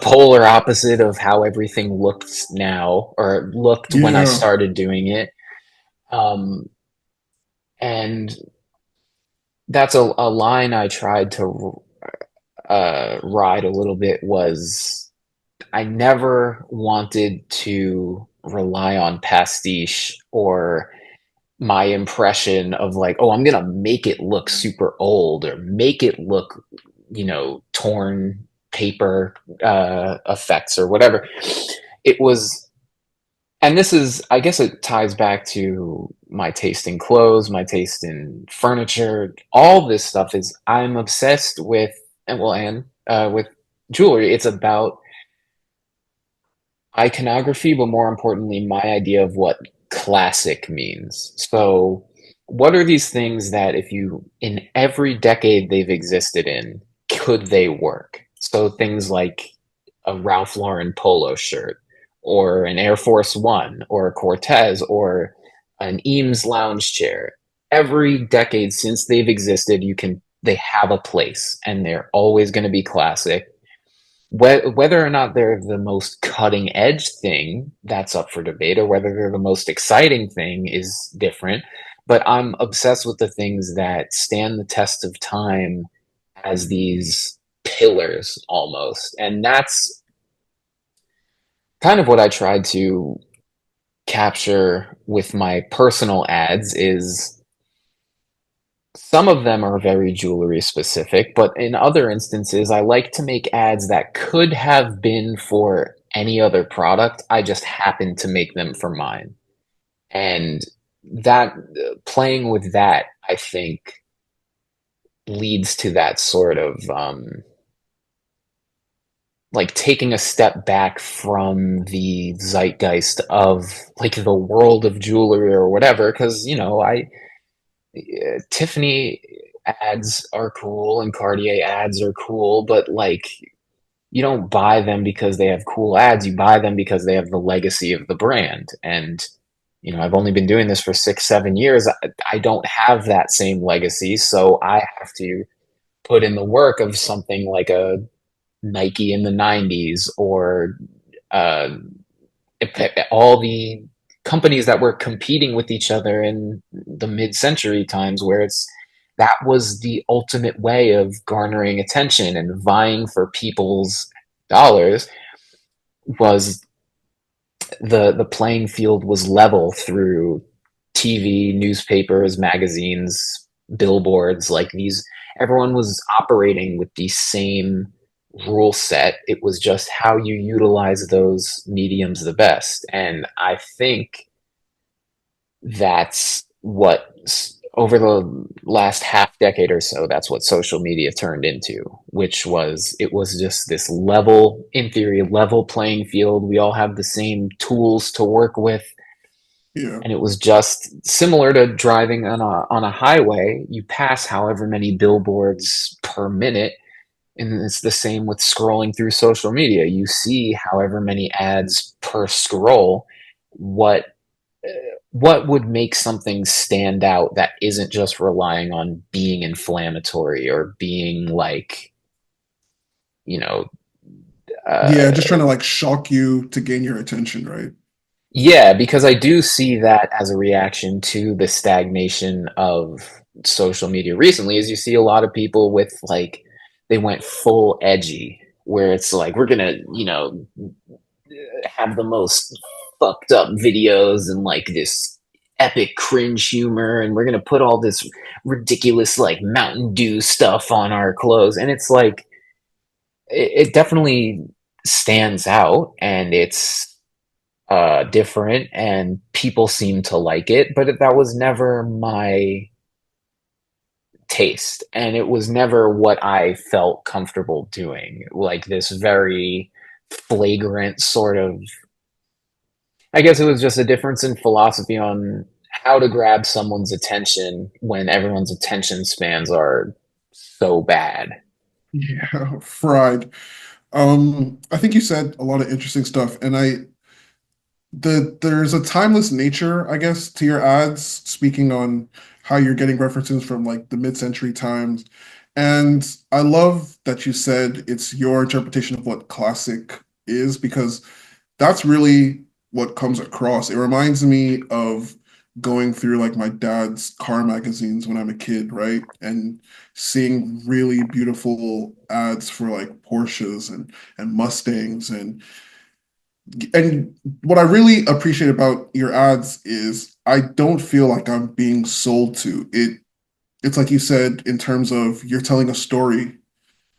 polar opposite of how everything looks now or looked when I
Yeah.
started doing it. Um, and that's a line I tried to ride a little bit was I never wanted to rely on pastiche or my impression of like, oh, I'm gonna make it look super old or make it look, torn paper effects or whatever. It was, and this is, I guess it ties back to my taste in clothes, my taste in furniture. All this stuff is I'm obsessed with, and with jewelry. It's about iconography, but more importantly, my idea of what classic means. So, what are these things that, if you, in every decade they've existed in, could they work? So, things like a Ralph Lauren polo shirt, or an Air Force One, or a Cortez, or an Eames lounge chair. Every decade since they've existed, they have a place, and they're always going to be classic. Whether or not they're the most cutting edge thing, that's up for debate, or whether they're the most exciting thing is different. But I'm obsessed with the things that stand the test of time as these pillars almost. And that's kind of what I tried to capture with my personal ads is some of them are very jewelry specific, but in other instances, I like to make ads that could have been for any other product. I just happen to make them for mine. And that playing with that, I think, leads to that sort of like taking a step back from the zeitgeist of like the world of jewelry or whatever. Because, Tiffany ads are cool and Cartier ads are cool, but like you don't buy them because they have cool ads. You buy them because they have the legacy of the brand. And I've only been doing this for 6, 7 years. I don't have that same legacy, so I have to put in the work of something like a Nike in the '90s or uh, all the companies that were competing with each other in the mid-century times where that was the ultimate way of garnering attention and vying for people's dollars was the playing field was level through TV, newspapers, magazines, billboards, like these everyone was operating with the same rule set. It was just how you utilize those mediums the best. And I think that's what over the last half decade or so, that's what social media turned into, which was it was just this level, in theory, level playing field. We all have the same tools to work with.
Yeah.
And it was just similar to driving on a highway. You pass however many billboards per minute, and it's the same with scrolling through social media. You see however many ads per scroll. What what would make something stand out that isn't just relying on being inflammatory or being like, you know,
Yeah, just
uh,
trying to like shock you to gain your attention, right?
yeah, because I do see that as a reaction to the stagnation of social media recently, is you see a lot of people with like, they went full edgy, where it's like, we're gonna, have the most fucked up videos and like this epic cringe humor, and we're gonna put all this ridiculous like Mountain Dew stuff on our clothes, and it's like it definitely stands out, and it's different, and people seem to like it, but that was never my taste, and it was never what I felt comfortable doing. Like this very flagrant sort of, I guess it was just a difference in philosophy on how to grab someone's attention when everyone's attention spans are so bad.
Yeah, fried. I think you said a lot of interesting stuff, and there's a timeless nature, I guess, to your ads, speaking on how you're getting references from like the mid-century times. And I love that you said it's your interpretation of what classic is, because that's really what comes across. It reminds me of going through like my dad's car magazines when I'm a kid, right? And seeing really beautiful ads for like Porsches and Mustangs and what I really appreciate about your ads is I don't feel like I'm being sold to. It's like you said, in terms of you're telling a story.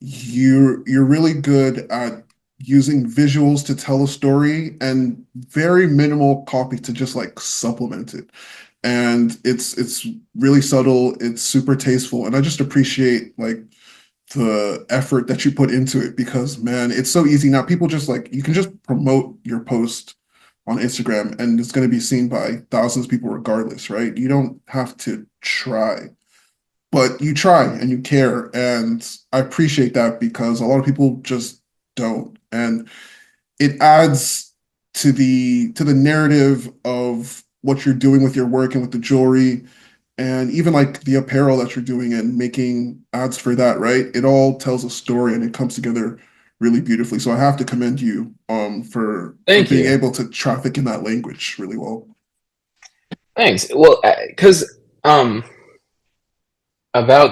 You're really good at using visuals to tell a story and very minimal copy to just like supplement it. And it's really subtle, it's super tasteful, and I just appreciate like the effort that you put into it, because man, it's so easy now. People just like, you can just promote your post on Instagram and it's going to be seen by thousands of people regardless, right? You don't have to try, but you try and you care, and I appreciate that because a lot of people just don't. And it adds to the narrative of what you're doing with your work and with the jewelry, and even like the apparel that you're doing and making ads for that, right? It all tells a story and it comes together really beautifully. So I have to commend you for
Thank
being
you.
able to traffic in that language really well.
Thanks. Well, because about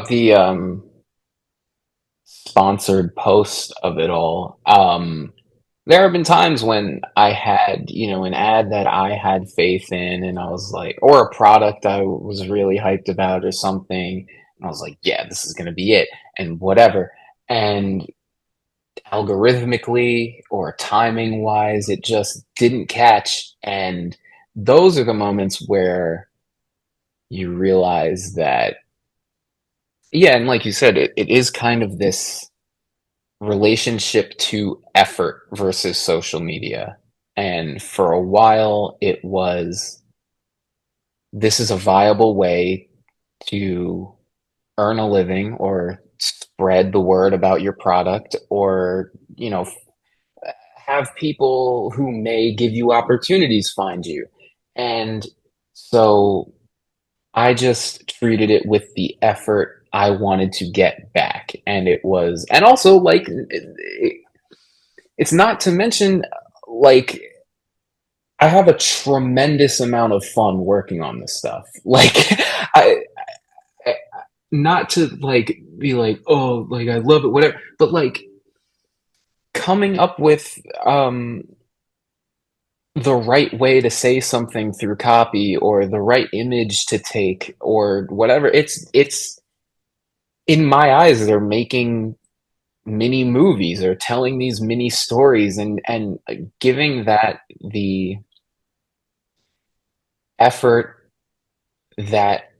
the sponsored post of it all, there have been times when I had, an ad that I had faith in, and I was like, or a product I was really hyped about or something, and I was like, yeah, this is gonna be it, and whatever. And algorithmically or timing wise, it just didn't catch. And those are the moments where you realize that, yeah, and like you said, it is kind of this relationship to effort versus social media. And for a while, it was this is a viable way to earn a living or spread the word about your product, or, have people who may give you opportunities find you. And so I just treated it with the effort I wanted to get back. And it was, and also like, it's not to mention, like, I have a tremendous amount of fun working on this stuff. Like, I, I not to like be like, oh, like I love it, whatever, but like coming up with the right way to say something through copy, or the right image to take, or whatever. It's in my eyes, they're making mini movies or telling these mini stories, and giving that the effort that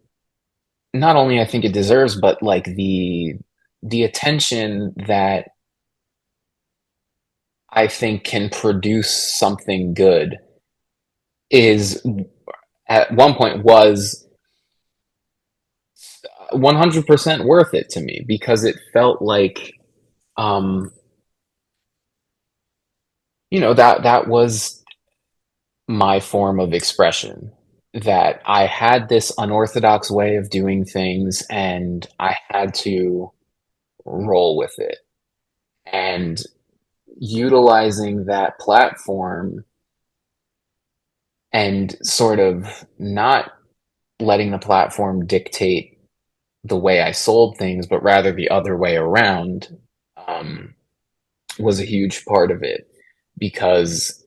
not only I think it deserves, but like the attention that I think can produce something good is, at one point, was 100% worth it to me, because it felt like, um that was my form of expression, that I had this unorthodox way of doing things and I had to roll with it. And utilizing that platform and sort of not letting the platform dictate the way I sold things, but rather the other way around, um, was a huge part of it, because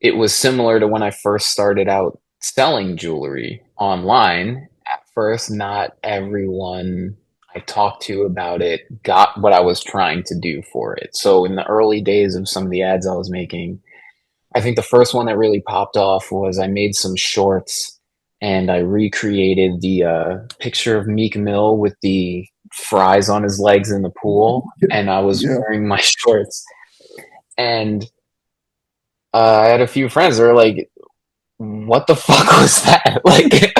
it was similar to when I first started out selling jewelry online. At first, not everyone I talked to about it got what I was trying to do for it. So, in the early days of some of the ads I was making, I think the first one that really popped off was I made some shorts and I recreated the picture of Meek Mill with the fries on his legs in the pool, and I was
Yeah.
wearing my shorts. And I had a few friends that were like, what the fuck was that? Like,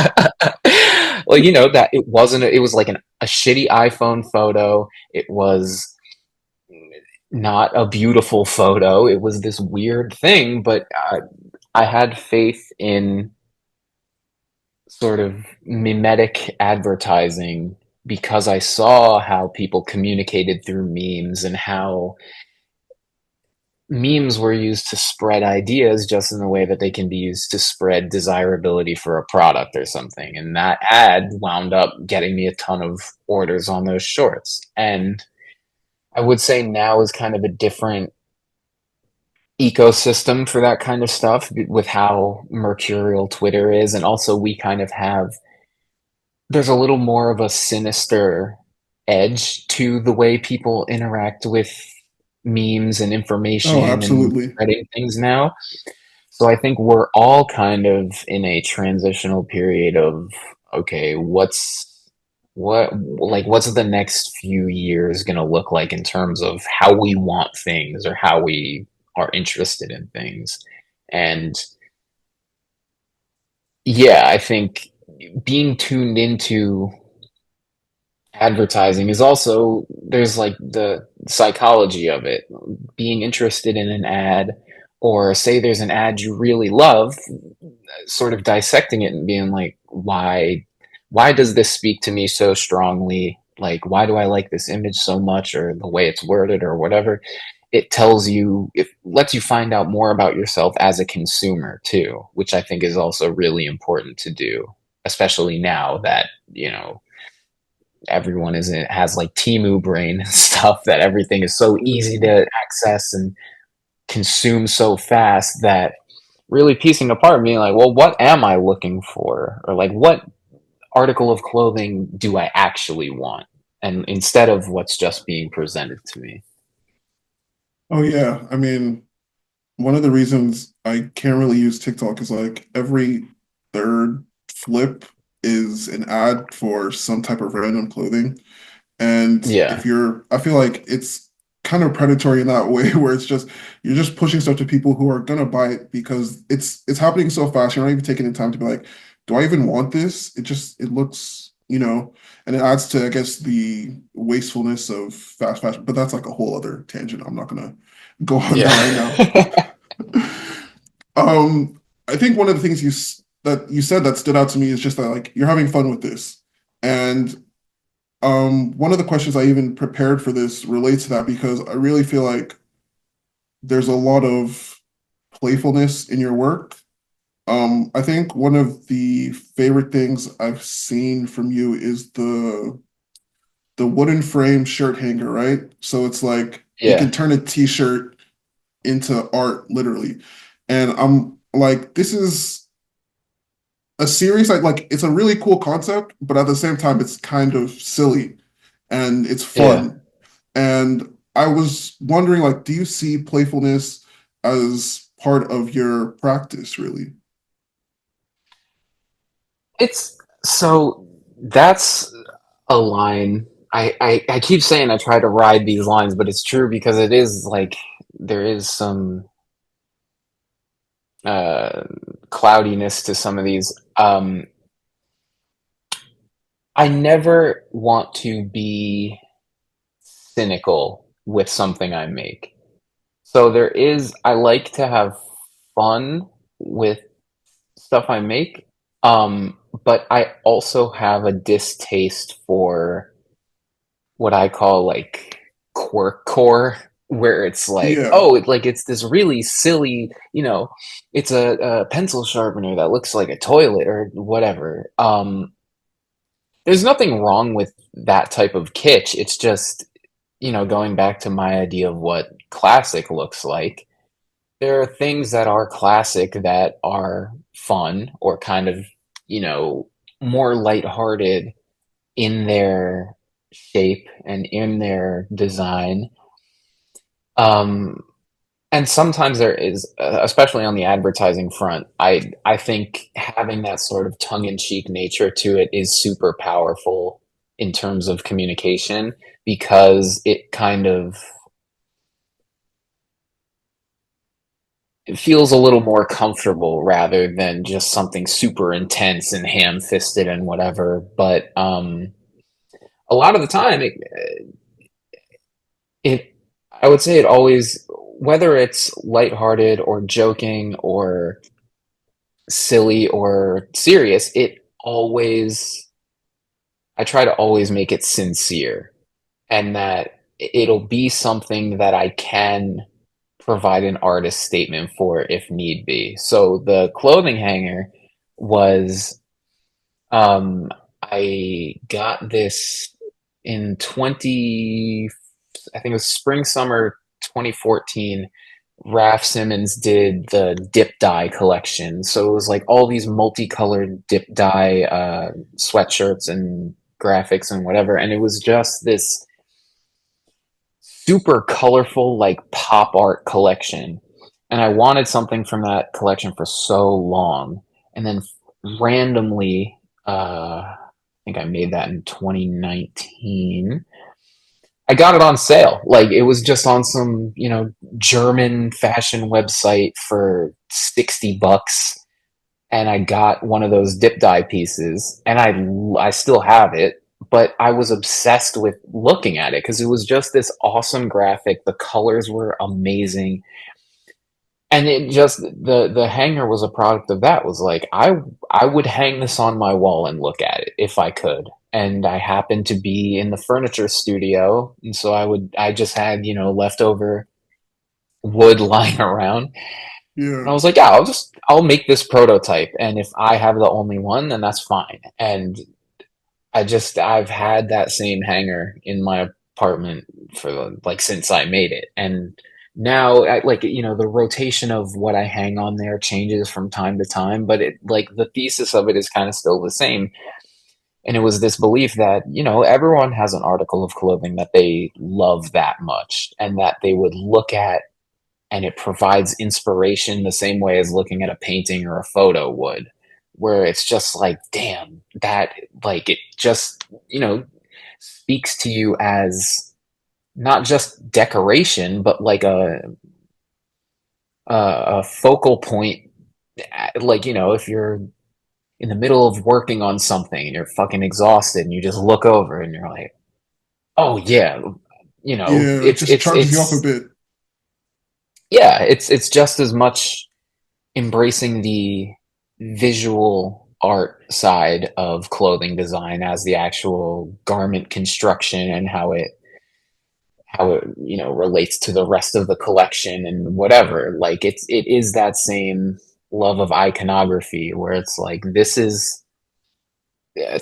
like, that it wasn't, it was like a shitty iPhone photo. It was not a beautiful photo. It was this weird thing, but I had faith in sort of mimetic advertising because I saw how people communicated through memes and how memes were used to spread ideas just in the way that they can be used to spread desirability for a product or something. And that ad wound up getting me a ton of orders on those shorts. And I would say now is kind of a different ecosystem for that kind of stuff with how mercurial Twitter is. And also, we kind of have, there's a little more of a sinister edge to the way people interact with memes and
Oh,
information and
absolutely.
spreading things now. So I think we're all kind of in a transitional period of, okay, what's the next few years going to look like in terms of how we want things or how we are interested in things. And yeah, I think being tuned into advertising is also, there's like the psychology of it. Being interested in an ad, or say there's an ad you really love, sort of dissecting it and being like, why does this speak to me so strongly? Like, why do I like this image so much, or the way it's worded, or whatever? It tells you, it lets you find out more about yourself as a consumer too, which I think is also really important to do, especially now that, everyone has like Timu brain and stuff, that everything is so easy to access and consume so fast, that really piecing apart, being like, well, what am I looking for? Or like, what article of clothing do I actually want? And instead of what's just being presented to me.
Oh yeah. I mean, one of the reasons I can't really use TikTok is like every third flip is an ad for some type of random clothing. And
Yeah.
if you're, I feel like it's kind of predatory in that way where it's just you're just pushing stuff to people who are gonna buy it because it's happening so fast. You're not even taking the time to be like, do I even want this? It looks, and it adds to, I guess, the wastefulness of fast fashion. But that's like a whole other tangent. I'm not gonna go on
Yeah.
that right now. I think one of the things that you said that stood out to me is just that like you're having fun with this. And one of the questions I even prepared for this relates to that because I really feel like there's a lot of playfulness in your work. I think one of the favorite things I've seen from you is the wooden frame shirt hanger, right? So it's like it
Yeah.
can turn a t-shirt into art, literally. And I'm like, this is a series like it's a really cool concept, but at the same time, it's kind of silly and it's
Yeah.
fun. And I was wondering, like, do you see playfulness as part of your practice, really?
It's so that's a line. I keep saying I try to ride these lines, but it's true because it is like there is some uh, cloudiness to some of these. I never want to be cynical with something I make. So I like to have fun with stuff I make, but I also have a distaste for what I call like quirk core, where it's like,
Yeah,
oh, it's this really silly, it's a pencil sharpener that looks like a toilet or whatever. There's nothing wrong with that type of kitsch. It's just, going back to my idea of what classic looks like. There are things that are classic that are fun or kind of, you know, more lighthearted in their shape and in their design. Um, and sometimes there is, especially on the advertising front, I think having that sort of tongue-in-cheek nature to it is super powerful in terms of communication, because it kind of, it feels a little more comfortable rather than just something super intense and ham-fisted and whatever. But a lot of the time, it I would say it always, whether it's lighthearted or joking or silly or serious, it always, I try to always make it sincere and that it'll be something that I can provide an artist statement for if need be. So the clothing hanger was, um, I got this in 20, I think it was spring, summer 2014. Raf Simons did the dip dye collection. So it was like all these multicolored dip dye sweatshirts and graphics and whatever. And it was just this super colorful, like pop art collection. And I wanted something from that collection for so long. And then randomly, I think I made that in 2019. I got it on sale. Like it was just on some, German fashion website for 60 bucks. And I got one of those dip dye pieces and I still have it, but I was obsessed with looking at it because it was just this awesome graphic. The colors were amazing. And it just the hanger was a product of that. Was like I would hang this on my wall and look at it if I could. And I happened to be in the furniture studio, and so I just had, leftover wood lying around. And
Yeah.
I was like, yeah, I'll make this prototype, and if I have the only one, then that's fine. And I've had that same hanger in my apartment for like since I made it. And now like, the rotation of what I hang on there changes from time to time, but it like the thesis of it is kind of still the same. And it was this belief that, everyone has an article of clothing that they love that much and that they would look at, and it provides inspiration the same way as looking at a painting or a photo would, where it's just like, damn, that, like, it just, speaks to you as not just decoration, but like a focal point. Like, if you're in the middle of working on something and you're fucking exhausted and you just look over and you're like, oh yeah,
Yeah, it just charges you up a bit.
yeah, it's just as much embracing the visual art side of clothing design as the actual garment construction and how it relates to the rest of the collection and whatever. Like it is that same love of iconography where it's like this is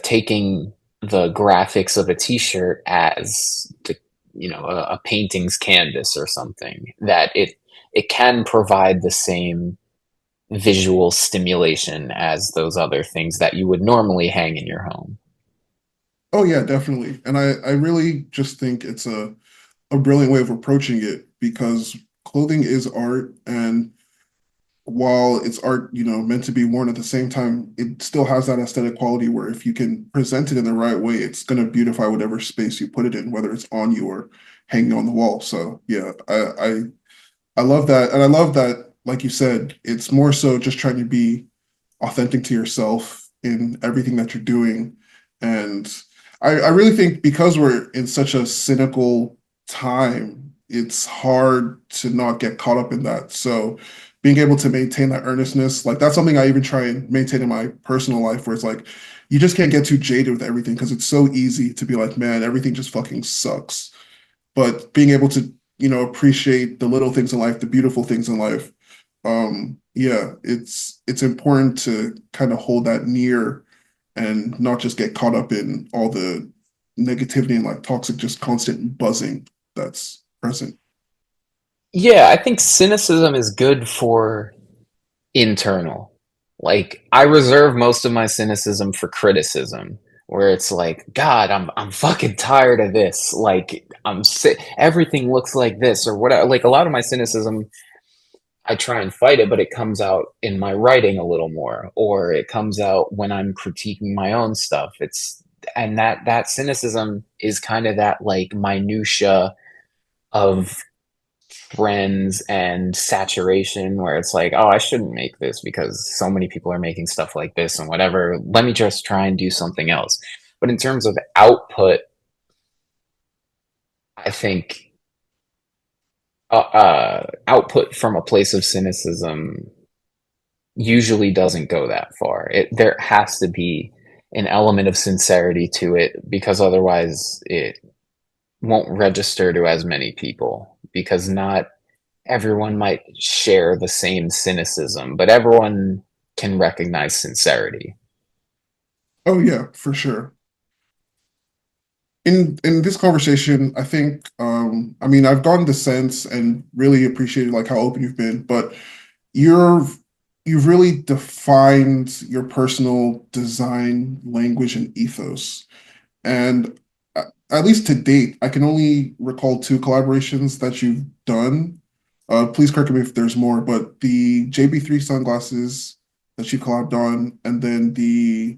taking the graphics of a t-shirt as the a painting's canvas or something, that it can provide the same visual stimulation as those other things that you would normally hang in your home.
Oh yeah, definitely. And I really just think it's a brilliant way of approaching it because clothing is art, and while it's art, meant to be worn at the same time, it still has that aesthetic quality where if you can present it in the right way, it's going to beautify whatever space you put it in, whether it's on you or hanging on the wall. So yeah, I love that, and I love that, like you said, it's more so just trying to be authentic to yourself in everything that you're doing. And I really think because we're in such a cynical time, it's hard to not get caught up in that. So being able to maintain that earnestness, like that's something I even try and maintain in my personal life, where it's like you just can't get too jaded with everything because it's so easy to be like, man, everything just fucking sucks. But being able to, appreciate the little things in life, the beautiful things in life, yeah, it's important to kind of hold that near and not just get caught up in all the negativity and like toxic, just constant buzzing that's present.
Yeah, I think cynicism is good for internal. Like I reserve most of my cynicism for criticism, where it's like, God, I'm fucking tired of this. Like I'm sick. Everything looks like this or whatever. Like a lot of my cynicism, I try and fight it, but it comes out in my writing a little more, or it comes out when I'm critiquing my own stuff. It's and that cynicism is kind of that like minutia of trends and saturation where it's like, oh, I shouldn't make this because so many people are making stuff like this and whatever. Let me just try and do something else. But in terms of output, I think output from a place of cynicism usually doesn't go that far. There has to be an element of sincerity to it because otherwise it won't register to as many people because not everyone might share the same cynicism, but everyone can recognize sincerity.
Oh yeah, for sure. In this conversation, I think I mean I've gotten the sense and really appreciated like how open you've been, but you're you've really defined your personal design language and ethos. And at least to date, I can only recall two collaborations that you've done. Please correct me if there's more, but the JB3 sunglasses that you collabed on, and then the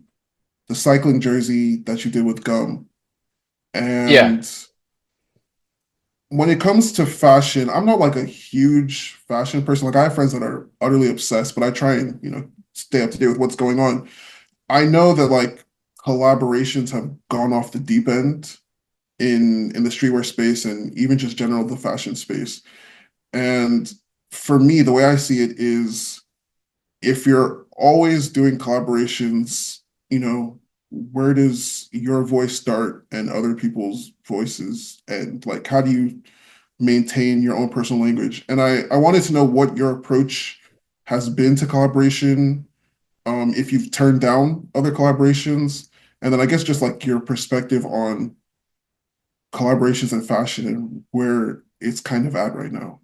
cycling jersey that you did with Gum.
Yeah.
And when it comes to fashion, I'm not like a huge fashion person. Like I have friends that are utterly obsessed, but I try and, stay up to date with what's going on. I know that like collaborations have gone off the deep end in the streetwear space and even just general the fashion space. And for me, the way I see it is if you're always doing collaborations, where does your voice start and other people's voices? And like, how do you maintain your own personal language? And I wanted to know what your approach has been to collaboration, if you've turned down other collaborations, and then I guess just like your perspective on collaborations in fashion and where it's kind of at right now.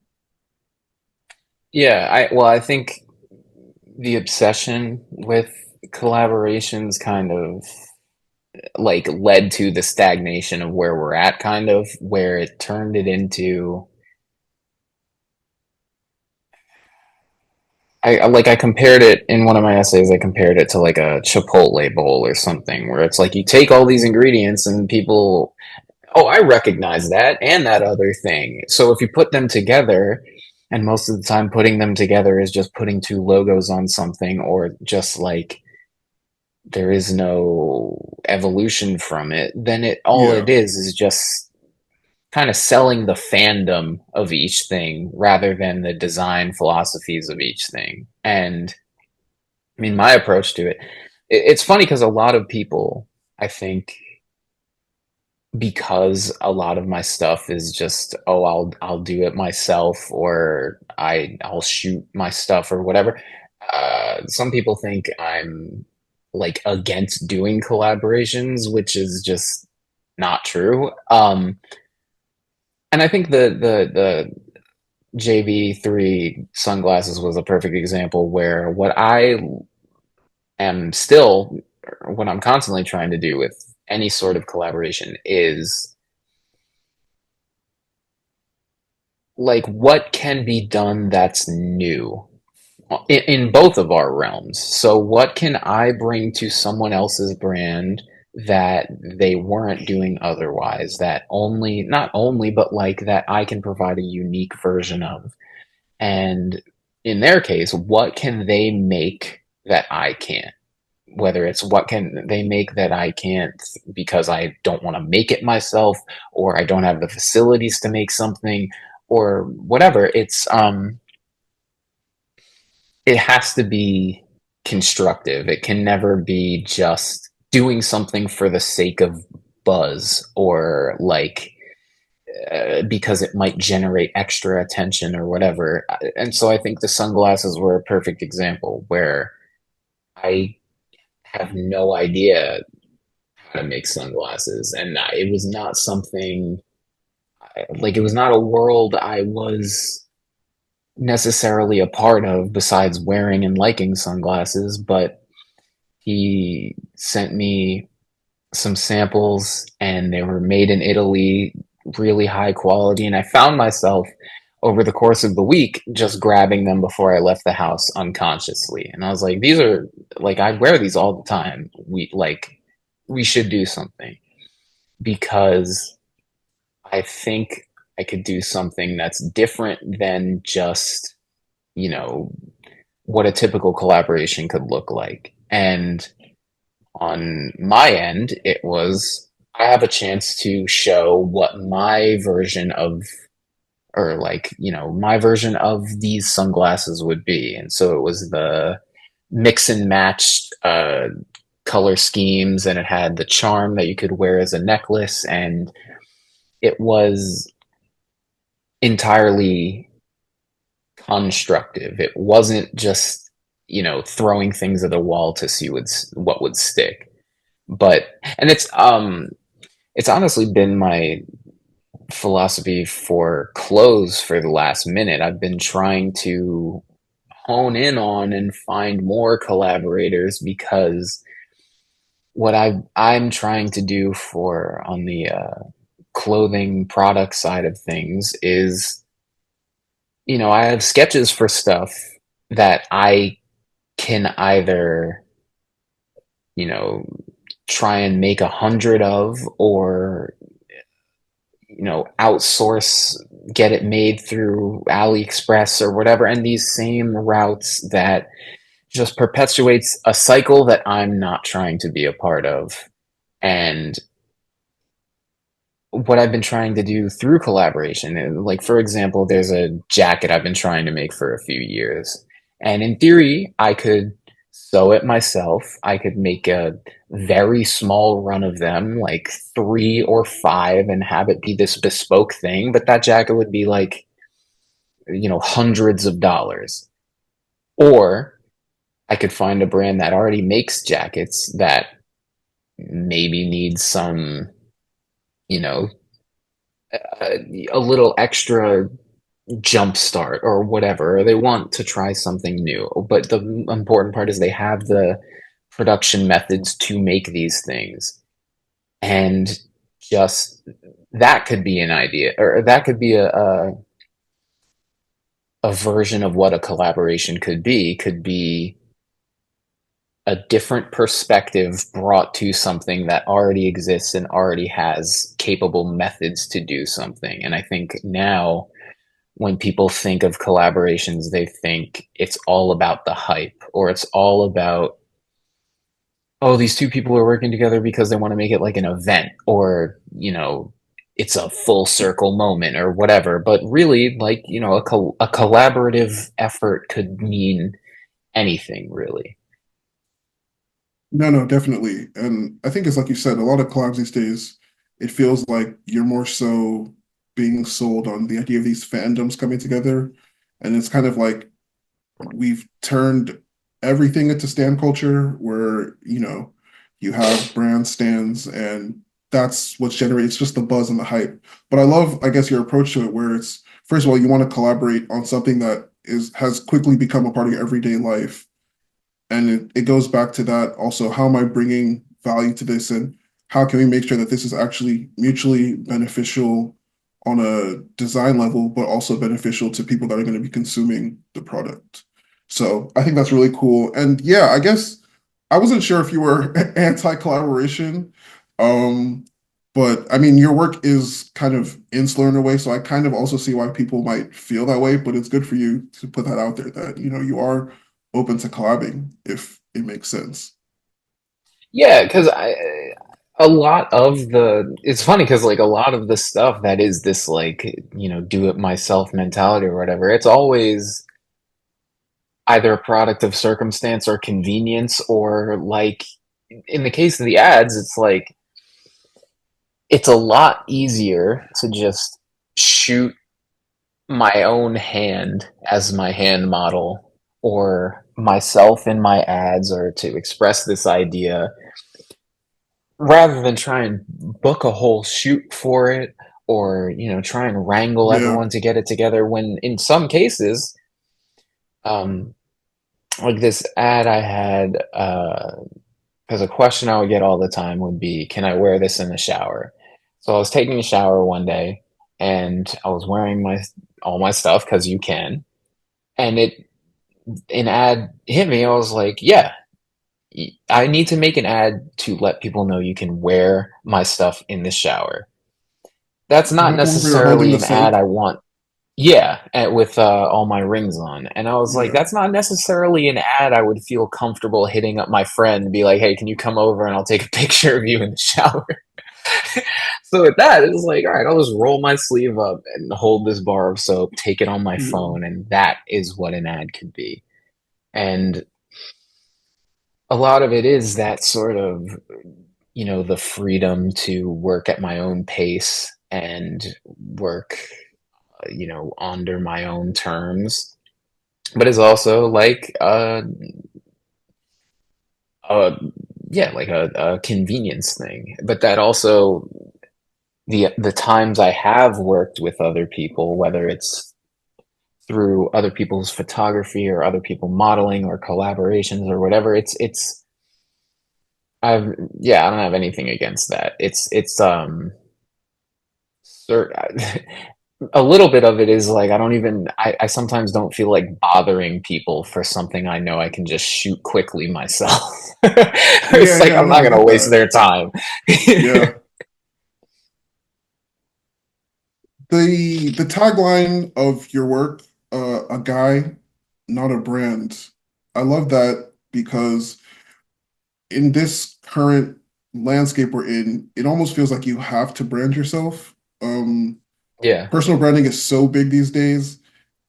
Yeah, I think the obsession with collaborations kind of like led to the stagnation of where we're at, kind of where it turned it into I compared it in one of my essays. I compared it to like a Chipotle bowl or something, where it's like you take all these ingredients and people, oh, I recognize that and that other thing. So if you put them together, and most of the time putting them together is just putting two logos on something, or just like there is no evolution from it, then it all it
Yeah,
is just kind of selling the fandom of each thing rather than the design philosophies of each thing. And I mean, my approach to it, it's funny because a lot of people, I think, because a lot of my stuff is just, oh, I'll do it myself, or I'll shoot my stuff or whatever. Some people think I'm like against doing collaborations, which is just not true. And I think the JV3 sunglasses was a perfect example where what I am still, what I'm constantly trying to do with any sort of collaboration is like what can be done that's new in both of our realms. So, what can I bring to someone else's brand that they weren't doing otherwise? That only, not only, but like that I can provide a unique version of. And in their case, what can they make that I can't? Whether it's what can they make that I can't because I don't want to make it myself, or I don't have the facilities to make something, or whatever. It has to be constructive. It can never be just doing something for the sake of buzz, or like because it might generate extra attention or whatever. And so I think the sunglasses were a perfect example where I have no idea how to make sunglasses, and it was not something like it was not a world I was necessarily a part of besides wearing and liking sunglasses, but he sent me some samples and they were made in Italy, really high quality. And I found myself over the course of the week just grabbing them before I left the house unconsciously. And I was like, these are like, I wear these all the time. We should do something because I think I could do something that's different than just, you know, what a typical collaboration could look like. And on my end, it was I have a chance to show what my version of or like, my version of these sunglasses would be. And so it was the mix and match color schemes, and it had the charm that you could wear as a necklace, and it was entirely constructive. It wasn't just, throwing things at the wall to see what would stick. But and it's honestly been my philosophy for clothes for the last minute. I've been trying to hone in on and find more collaborators, because what I'm trying to do for on the clothing product side of things is, I have sketches for stuff that I can either, you know, try and make 100 of, or, outsource, get it made through AliExpress or whatever. And these same routes that just perpetuates a cycle that I'm not trying to be a part of. And what I've been trying to do through collaboration, and like for example, there's a jacket I've been trying to make for a few years. And in theory, I could sew it myself. I could make a very small run of them, like 3 or 5, and have it be this bespoke thing. But that jacket would be like, hundreds of dollars. Or I could find a brand that already makes jackets that maybe needs some, you know, a little extra jump start or whatever, or they want to try something new. But the important part is they have the production methods to make these things. And just that could be an idea, or that could be a version of what a collaboration could be a different perspective brought to something that already exists and already has capable methods to do something. And I think now when people think of collaborations, they think it's all about the hype, or it's all about, oh, these two people are working together because they want to make it like an event, or, it's a full circle moment or whatever. But really, like, a collaborative effort could mean anything, really.
No, no, definitely. And I think it's like you said, a lot of collabs these days, it feels like you're more so being sold on the idea of these fandoms coming together. And it's kind of like we've turned everything into stan culture where, you have brand stands and that's what's generates just the buzz and the hype. But I love, I guess, your approach to it where it's, first of all, you want to collaborate on something that has quickly become a part of your everyday life, and it goes back to that also, how am I bringing value to this, and how can we make sure that this is actually mutually beneficial on a design level, but also beneficial to people that are going to be consuming the product. So I think that's really cool. And yeah, I guess I wasn't sure if you were anti-collaboration. um but I mean, your work is kind of insular in a way, so I kind of also see why people might feel that way, but it's good for you to put that out there that, you are open to collabing if it makes sense.
Yeah, because a lot of it's funny because like a lot of the stuff that is this like, do it myself mentality or whatever, it's always either a product of circumstance or convenience, or like in the case of the ads, it's like it's a lot easier to just shoot my own hand as my hand model, or myself in my ads, or to express this idea, rather than try and book a whole shoot for it, or try and wrangle
Yeah.
everyone to get it together, when in some cases, um like this ad I had, because a question I would get all the time would be, can I wear this in the shower? So I was taking a shower one day, and I was wearing my all my stuff, because you can, and an ad hit me. I was like, yeah, I need to make an ad to let people know you can wear my stuff in the shower. That's
Is
not
that the one where you're holding
necessarily
the
an ad
soap?
I want. Yeah, with all my rings on. And I was like,
Yeah.
that's not necessarily an ad I would feel comfortable hitting up my friend and be like, hey, can you come over and I'll take a picture of you in the shower? So with that, it's like, all right, I'll just roll my sleeve up and hold this bar of soap, take it on my
Yeah.
phone, and that is what an ad could be. And a lot of it is that sort of, the freedom to work at my own pace and work, under my own terms. But it's also like, uh, yeah, like a convenience thing. But that also, the times I have worked with other people, whether it's through other people's photography or other people modeling or collaborations or whatever, I've yeah, I don't have anything against that. It's cert- a little bit of it is like I sometimes don't feel like bothering people for something I know I can just shoot quickly myself.
Yeah,
It's like
yeah,
I'm
no,
not
I
gonna
get
waste
that.
their time.
Yeah. The tagline of your work, a guy, not a brand. I love that because in this current landscape we're in, it almost feels like you have to brand yourself.
Yeah.
Personal branding is so big these days.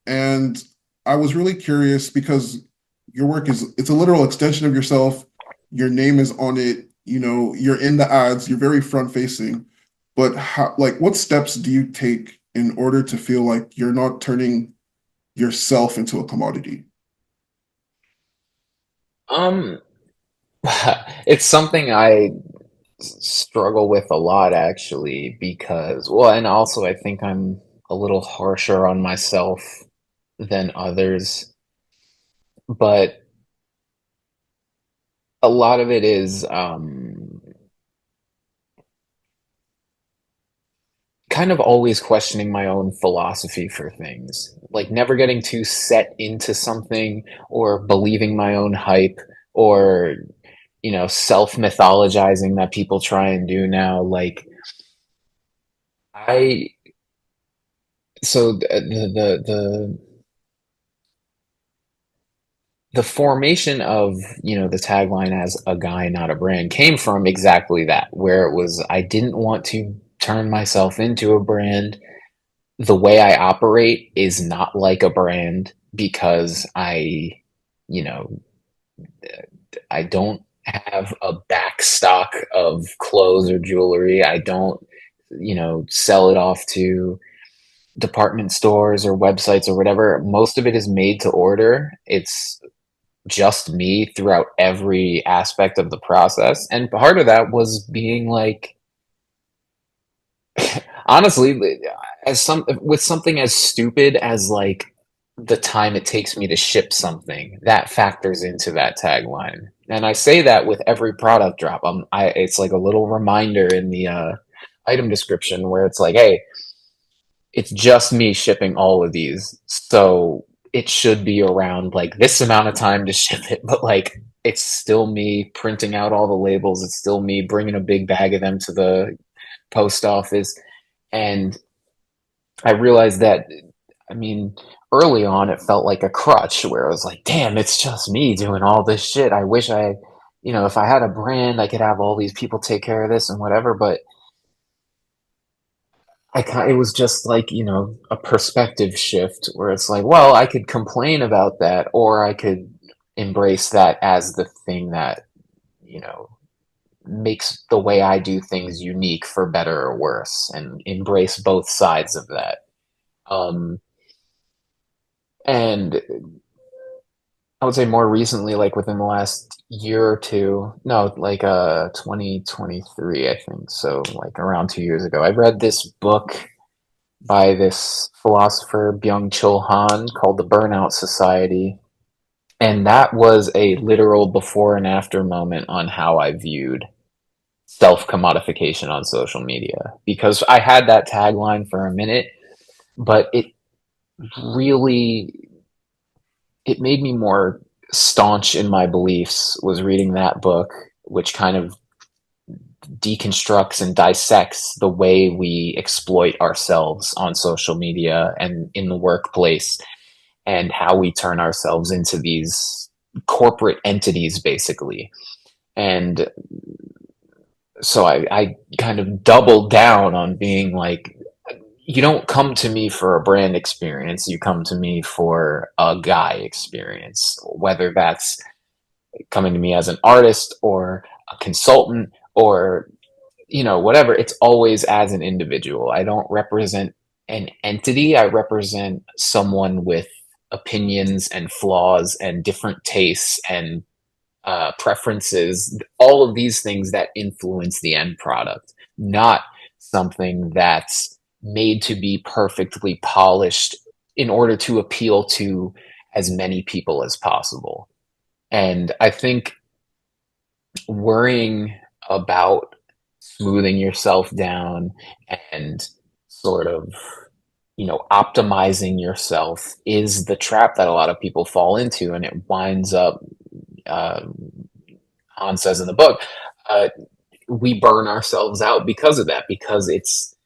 And I was really curious because your work it's a literal extension of yourself. Your name is on it, you're in the ads, you're very front facing. But how, like, what steps do you take in order to feel like you're not turning yourself into a commodity?
Um, it's something I struggle with a lot actually because, well, and also I think I'm a little harsher on myself than others, but a lot of it is kind of always questioning my own philosophy for things, like never getting too set into something or believing my own hype or self mythologizing that people try and do now. Like I so the formation of the tagline as a guy not a brand came from exactly that, where it was I didn't want to turn myself into a brand. The way I operate is not like a brand because you know I don't have a back stock of clothes or jewelry. I don't sell it off to department stores or websites or whatever. Most of it is made to order. It's just me throughout every aspect of the process. And part of that was being like, honestly, as some with something as stupid as like the time it takes me to ship something, that factors into that tagline. And I say that with every product drop. It's like a little reminder in the item description where it's like, hey, it's just me shipping all of these. So it should be around like this amount of time to ship it, but like it's still me printing out all the labels. It's still me bringing a big bag of them to the post office. And I realized that, I mean, early on, it felt like a crutch where I was like, damn, it's just me doing all this shit. I wish if I had a brand, I could have all these people take care of this and whatever. But it was just like, a perspective shift where it's like, well, I could complain about that, or I could embrace that as the thing that, you know, makes the way I do things unique for better or worse, and embrace both sides of that. Um, and I would say more recently, like within the last year or two, no, like 2023, I think. So like around 2 years ago, I read this book by this philosopher Byung-Chul Han called The Burnout Society. And that was a literal before and after moment on how I viewed self commodification on social media. Because I had that tagline for a minute, but really it made me more staunch in my beliefs was reading that book, which kind of deconstructs and dissects the way we exploit ourselves on social media and in the workplace, and how we turn ourselves into these corporate entities basically. And so I kind of doubled down on being like, you don't come to me for a brand experience, you come to me for a guy experience, whether that's coming to me as an artist or a consultant or whatever. It's always as an individual. I don't represent an entity, I represent someone with opinions and flaws and different tastes and preferences, all of these things that influence the end product, not something that's made to be perfectly polished in order to appeal to as many people as possible. And I think worrying about smoothing yourself down and sort of, optimizing yourself is the trap that a lot of people fall into. And it winds up, uh, Han says in the book, uh, we burn ourselves out because of that, because it's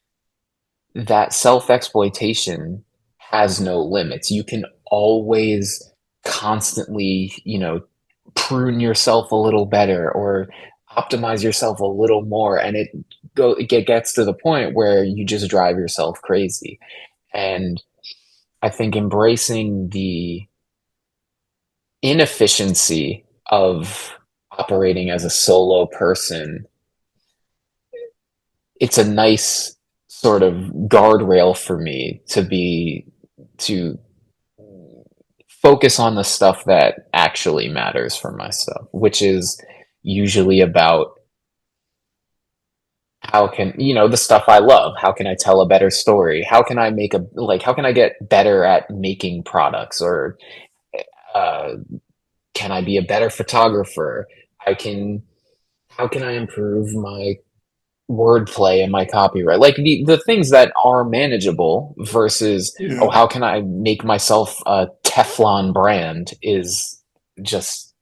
that self exploitation has no limits. You can always constantly, prune yourself a little better or optimize yourself a little more. And it gets to the point where you just drive yourself crazy. And I think embracing the inefficiency of operating as a solo person, it's a nice sort of guardrail for me to focus on the stuff that actually matters for myself, which is usually about how can, the stuff I love, how can I tell a better story? How can I how can I get better at making products? Or uh, can I be a better photographer? I can, how can I improve my wordplay and my copyright, like the things that are manageable versus, oh,
Yeah.
how can I make myself a Teflon brand is just,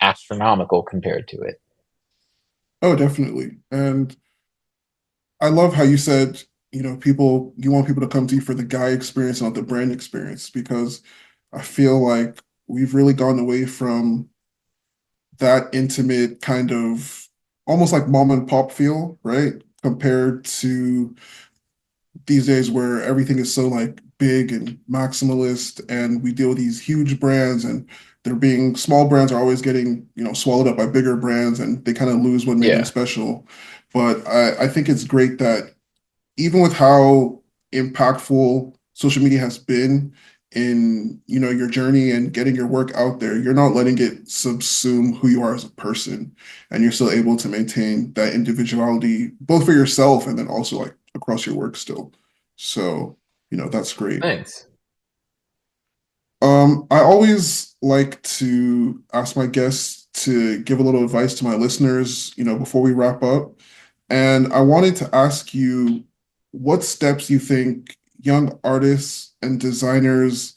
astronomical compared to it.
Oh, definitely. And I love how you said, you want people to come to you for the guy experience, not the brand experience, because I feel like we've really gone away from that intimate kind of almost like mom and pop feel, right? Compared to these days where everything is so like big and maximalist and we deal with these huge brands and they're being small brands are always getting, swallowed up by bigger brands and they kind of lose what made them
Yeah.
special. But I think it's great that even with how impactful social media has been in your journey and getting your work out there, you're not letting it subsume who you are as a person, and you're still able to maintain that individuality both for yourself and then also like across your work still. So that's great.
Thanks.
I always like to ask my guests to give a little advice to my listeners, before we wrap up. And I wanted to ask you what steps you think young artists and designers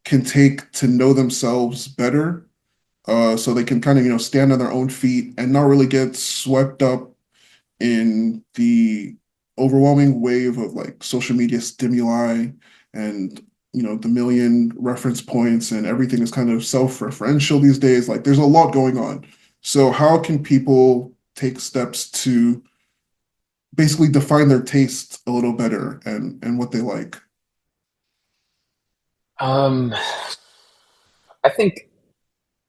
can take to know themselves better, so they can kind of, stand on their own feet and not really get swept up in the overwhelming wave of like social media stimuli and the million reference points and everything is kind of self-referential these days. Like there's a lot going on. So how can people take steps to basically define their tastes a little better and what they like?
um I think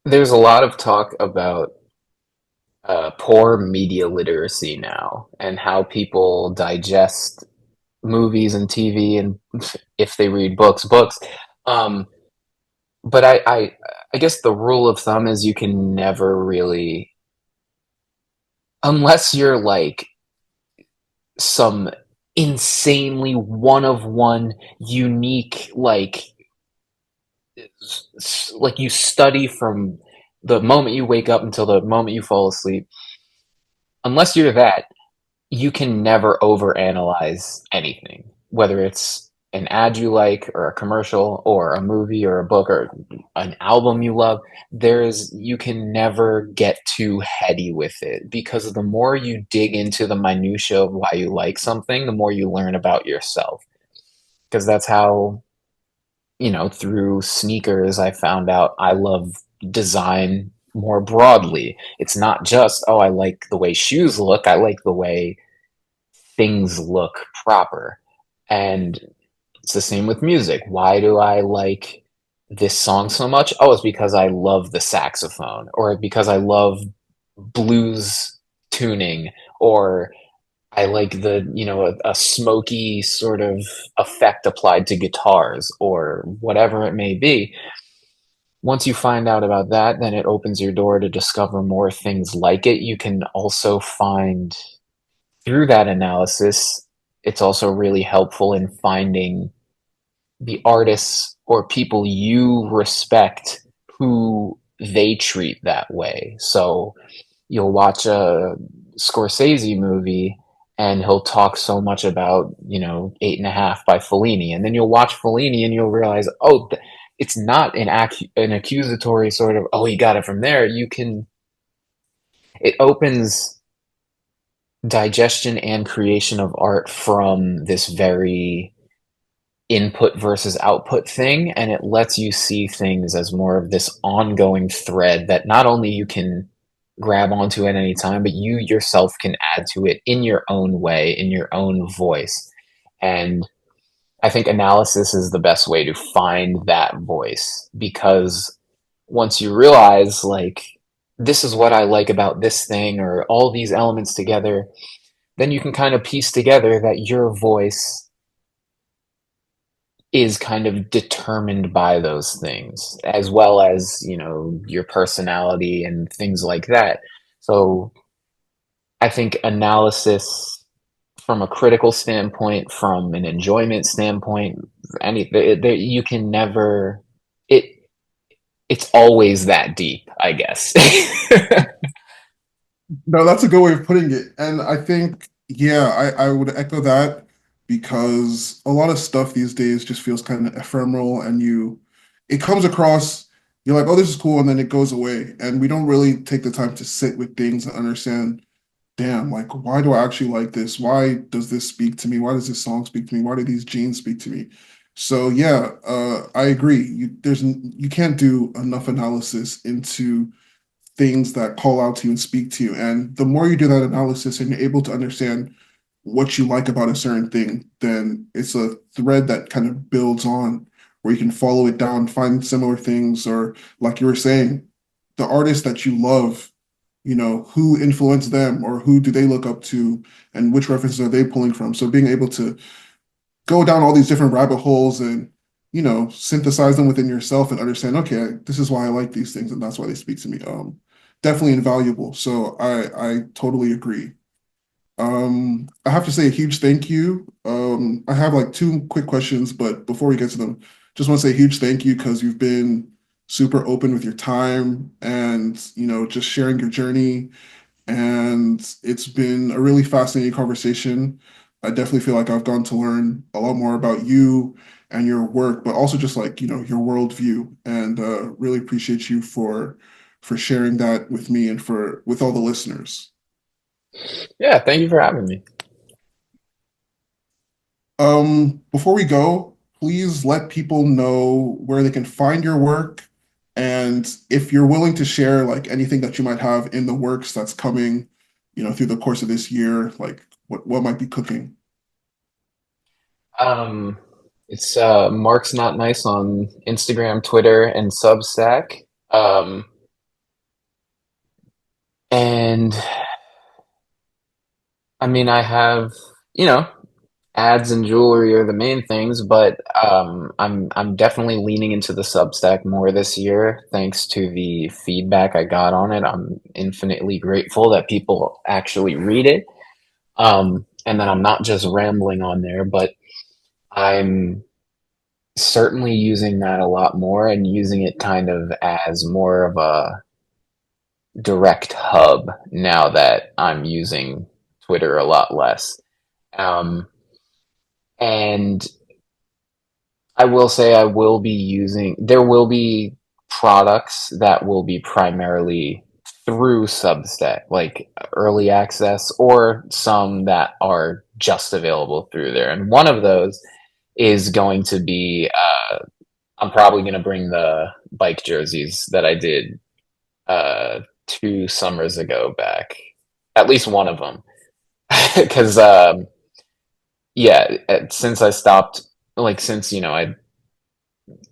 there's a lot of talk about poor media literacy now and how people digest movies and TV and if they read books. Um, but I guess the rule of thumb is you can never really, unless you're like some insanely one of one unique, like you study from the moment you wake up until the moment you fall asleep. Unless you're that, you can never overanalyze anything, whether it's an ad you like or a commercial or a movie or a book or an album you love. You can never get too heady with it, because the more you dig into the minutia of why you like something, the more you learn about yourself. Because that's how, through sneakers, I found out I love design more broadly. It's not just, oh, I like the way shoes look, I like the way things look proper. And it's the same with music. Why do I like this song so much? Oh, it's because I love the saxophone, or because I love blues tuning, or I like the, a smoky sort of effect applied to guitars, or whatever it may be. Once you find out about that, then it opens your door to discover more things like it. You can also find through that analysis, it's also really helpful in finding the artists or people you respect who they treat that way. So you'll watch a Scorsese movie and he'll talk so much about, Eight and a Half by Fellini. And then you'll watch Fellini and you'll realize, oh, it's not an accusatory sort of, oh, he got it from there. It opens digestion and creation of art from this very input versus output thing, and it lets you see things as more of this ongoing thread that not only you can grab onto at any time, but you yourself can add to it in your own way, in your own voice. And I think analysis is the best way to find that voice, because once you realize, like, this is what I like about this thing, or all these elements together, then you can kind of piece together that your voice is kind of determined by those things, as well as, your personality and things like that. So I think analysis from a critical standpoint, from an enjoyment standpoint, you can never, it, it's always that deep, I guess.
No, that's a good way of putting it. And I think, yeah, I would echo that because a lot of stuff these days just feels kind of ephemeral and it comes across, you're like, oh, this is cool, and then it goes away. And we don't really take the time to sit with things and understand, damn, like, why do I actually like this? Why does this speak to me? Why does this song speak to me? Why do these jeans speak to me? So yeah, I agree. You can't do enough analysis into things that call out to you and speak to you. And the more you do that analysis and you're able to understand what you like about a certain thing, then it's a thread that kind of builds on where you can follow it down, find similar things, or like you were saying, the artists that you love, who influenced them or who do they look up to and which references are they pulling from. So being able to go down all these different rabbit holes and synthesize them within yourself and understand, okay, this is why I like these things and that's why they speak to me. Definitely invaluable. So I totally agree. I have to say a huge thank you. I have like two quick questions, but before we get to them, just want to say a huge thank you because you've been super open with your time and just sharing your journey, and it's been a really fascinating conversation. I definitely feel like I've gone to learn a lot more about you and your work, but also just like, your worldview. And really appreciate you for sharing that with me and for with all the listeners.
Yeah, thank you for having me.
Before we go, please let people know where they can find your work and if you're willing to share like anything that you might have in the works that's coming, through the course of this year, like what might be cooking.
Um, it's Mark's Not Nice on Instagram, Twitter, and Substack. And I mean, I have, you know, ads and jewelry are the main things, but I'm definitely leaning into the Substack more this year, thanks to the feedback I got on it. I'm infinitely grateful that people actually read it. And that I'm not just rambling on there, but I'm certainly using that a lot more and using it kind of as more of a direct hub now that I'm using Twitter a lot less. Um, and I will say there will be products that will be primarily through Substack, like early access, or some that are just available through there. And one of those is going to be, I'm probably going to bring the bike jerseys that I did two summers ago back. At least one of them, because yeah, since I stopped, like since I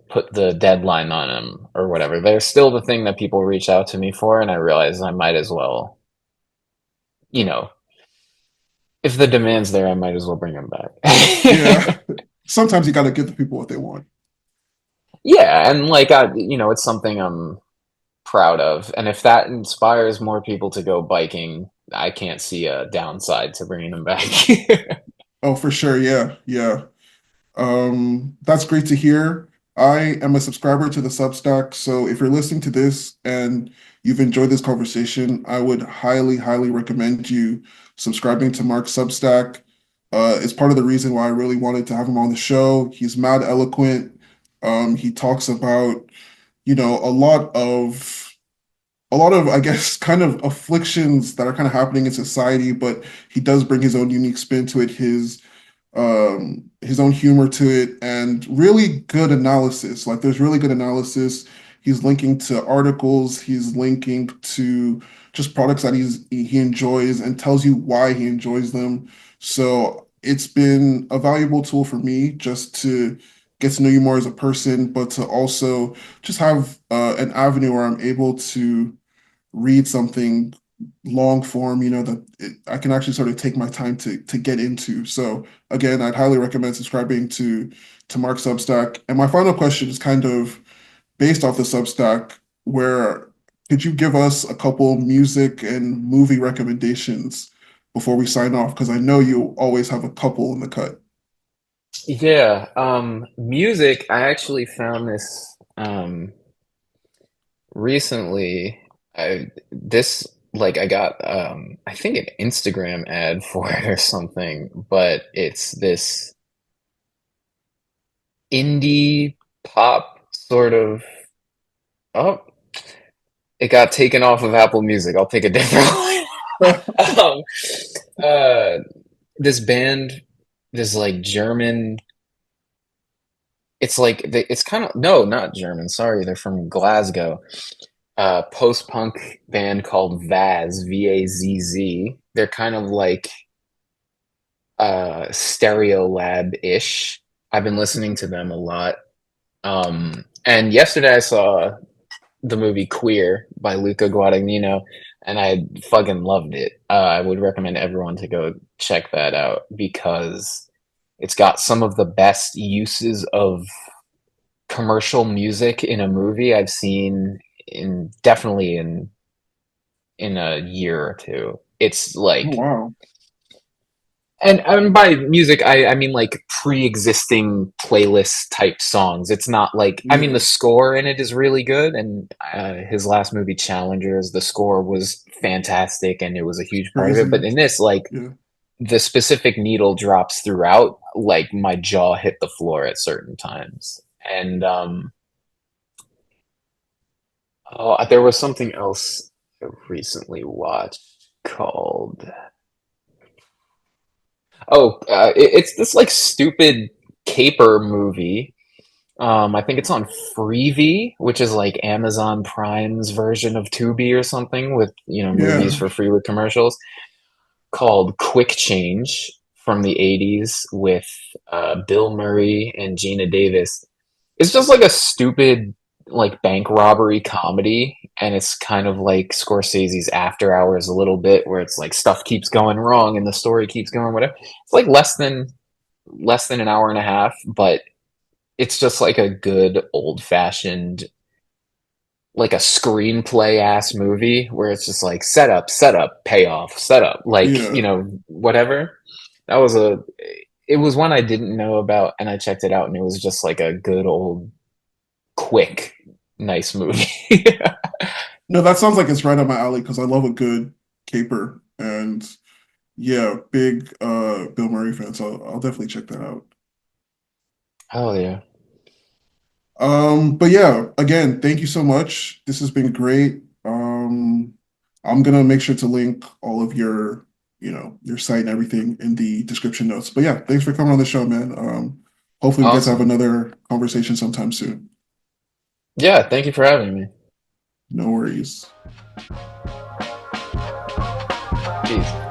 put the deadline on them or whatever, they're still the thing that people reach out to me for, and I realize I might as well, you know, if the demand's there, I might as well bring them
Yeah.
back.
Sometimes you got to give the people what they want.
Yeah, and like it's something I'm proud of, and if that inspires more people to go biking, I can't see a downside to bringing them back.
Oh, for sure. Yeah. Yeah. That's great to hear. I am a subscriber to the Substack, so if you're listening to this and you've enjoyed this conversation, I would highly, highly recommend you subscribing to Mark's Substack. It's part of the reason why I really wanted to have him on the show. He's mad eloquent. He talks about, a lot of, I guess, kind of afflictions that are kind of happening in society, but he does bring his own unique spin to it, his own humor to it, and really good analysis. Like there's really good analysis. He's linking to articles, he's linking to just products that he enjoys and tells you why he enjoys them. So it's been a valuable tool for me just to get to know you more as a person, but to also just have an avenue where I'm able to read something long form, I can actually sort of take my time to get into. So again, I'd highly recommend subscribing to Mark's Substack. And my final question is kind of based off the Substack, where could you give us a couple music and movie recommendations before we sign off? Because I know you always have a couple in the cut.
Yeah, music. I actually found this recently. This like I got I think an Instagram ad for it or something, but it's this indie pop sort of. Oh, it got taken off of Apple Music. I'll pick a different one. um, uh, this band, this like German. It's like it's kind of no, not German. Sorry, they're from Glasgow. Post-punk band called Vaz, V-A-Z-Z. They're kind of like Stereo Lab-ish. I've been listening to them a lot. And yesterday I saw the movie Queer by Luca Guadagnino, and I fucking loved it. I would recommend everyone to go check that out because it's got some of the best uses of commercial music in a movie I've seen in definitely in a year or two. It's
Oh,
like,
wow.
and by music, I mean like pre-existing playlist type songs. It's not like, I mean,
Yeah.
the score in it is really good, and his last movie, Challengers, the score was fantastic, and it was a huge part of it. But
Crazy.
in this, like,
Yeah.
the specific needle drops throughout, like my jaw hit the floor at certain times. And oh, there was something else I recently watched called it's this like stupid caper movie. I think it's on Freevee, which is like Amazon Prime's version of Tubi or something with movies
Yeah.
for free with commercials. Called Quick Change from the '80s with Bill Murray and Gina Davis. It's just like a stupid like bank robbery comedy, and it's kind of like Scorsese's After Hours a little bit, where it's like stuff keeps going wrong and the story keeps going whatever. It's like less than an hour and a half, but it's just like a good old fashioned like a screenplay ass movie where it's just like setup, payoff, setup, like
Yeah.
whatever. That was a it was one I didn't know about, and I checked it out, and it was just like a good old quick, nice movie.
No, that sounds like it's right up my alley because I love a good caper. And yeah, big Bill Murray fan, so I'll definitely check that out.
Oh yeah,
But yeah, again, thank you so much. This has been great. I'm gonna make sure to link all of your site and everything in the description notes. But yeah, thanks for coming on the show, man. Hopefully we get to have
awesome.
another conversation sometime soon.
Yeah, thank you for having me.
No worries.
Peace.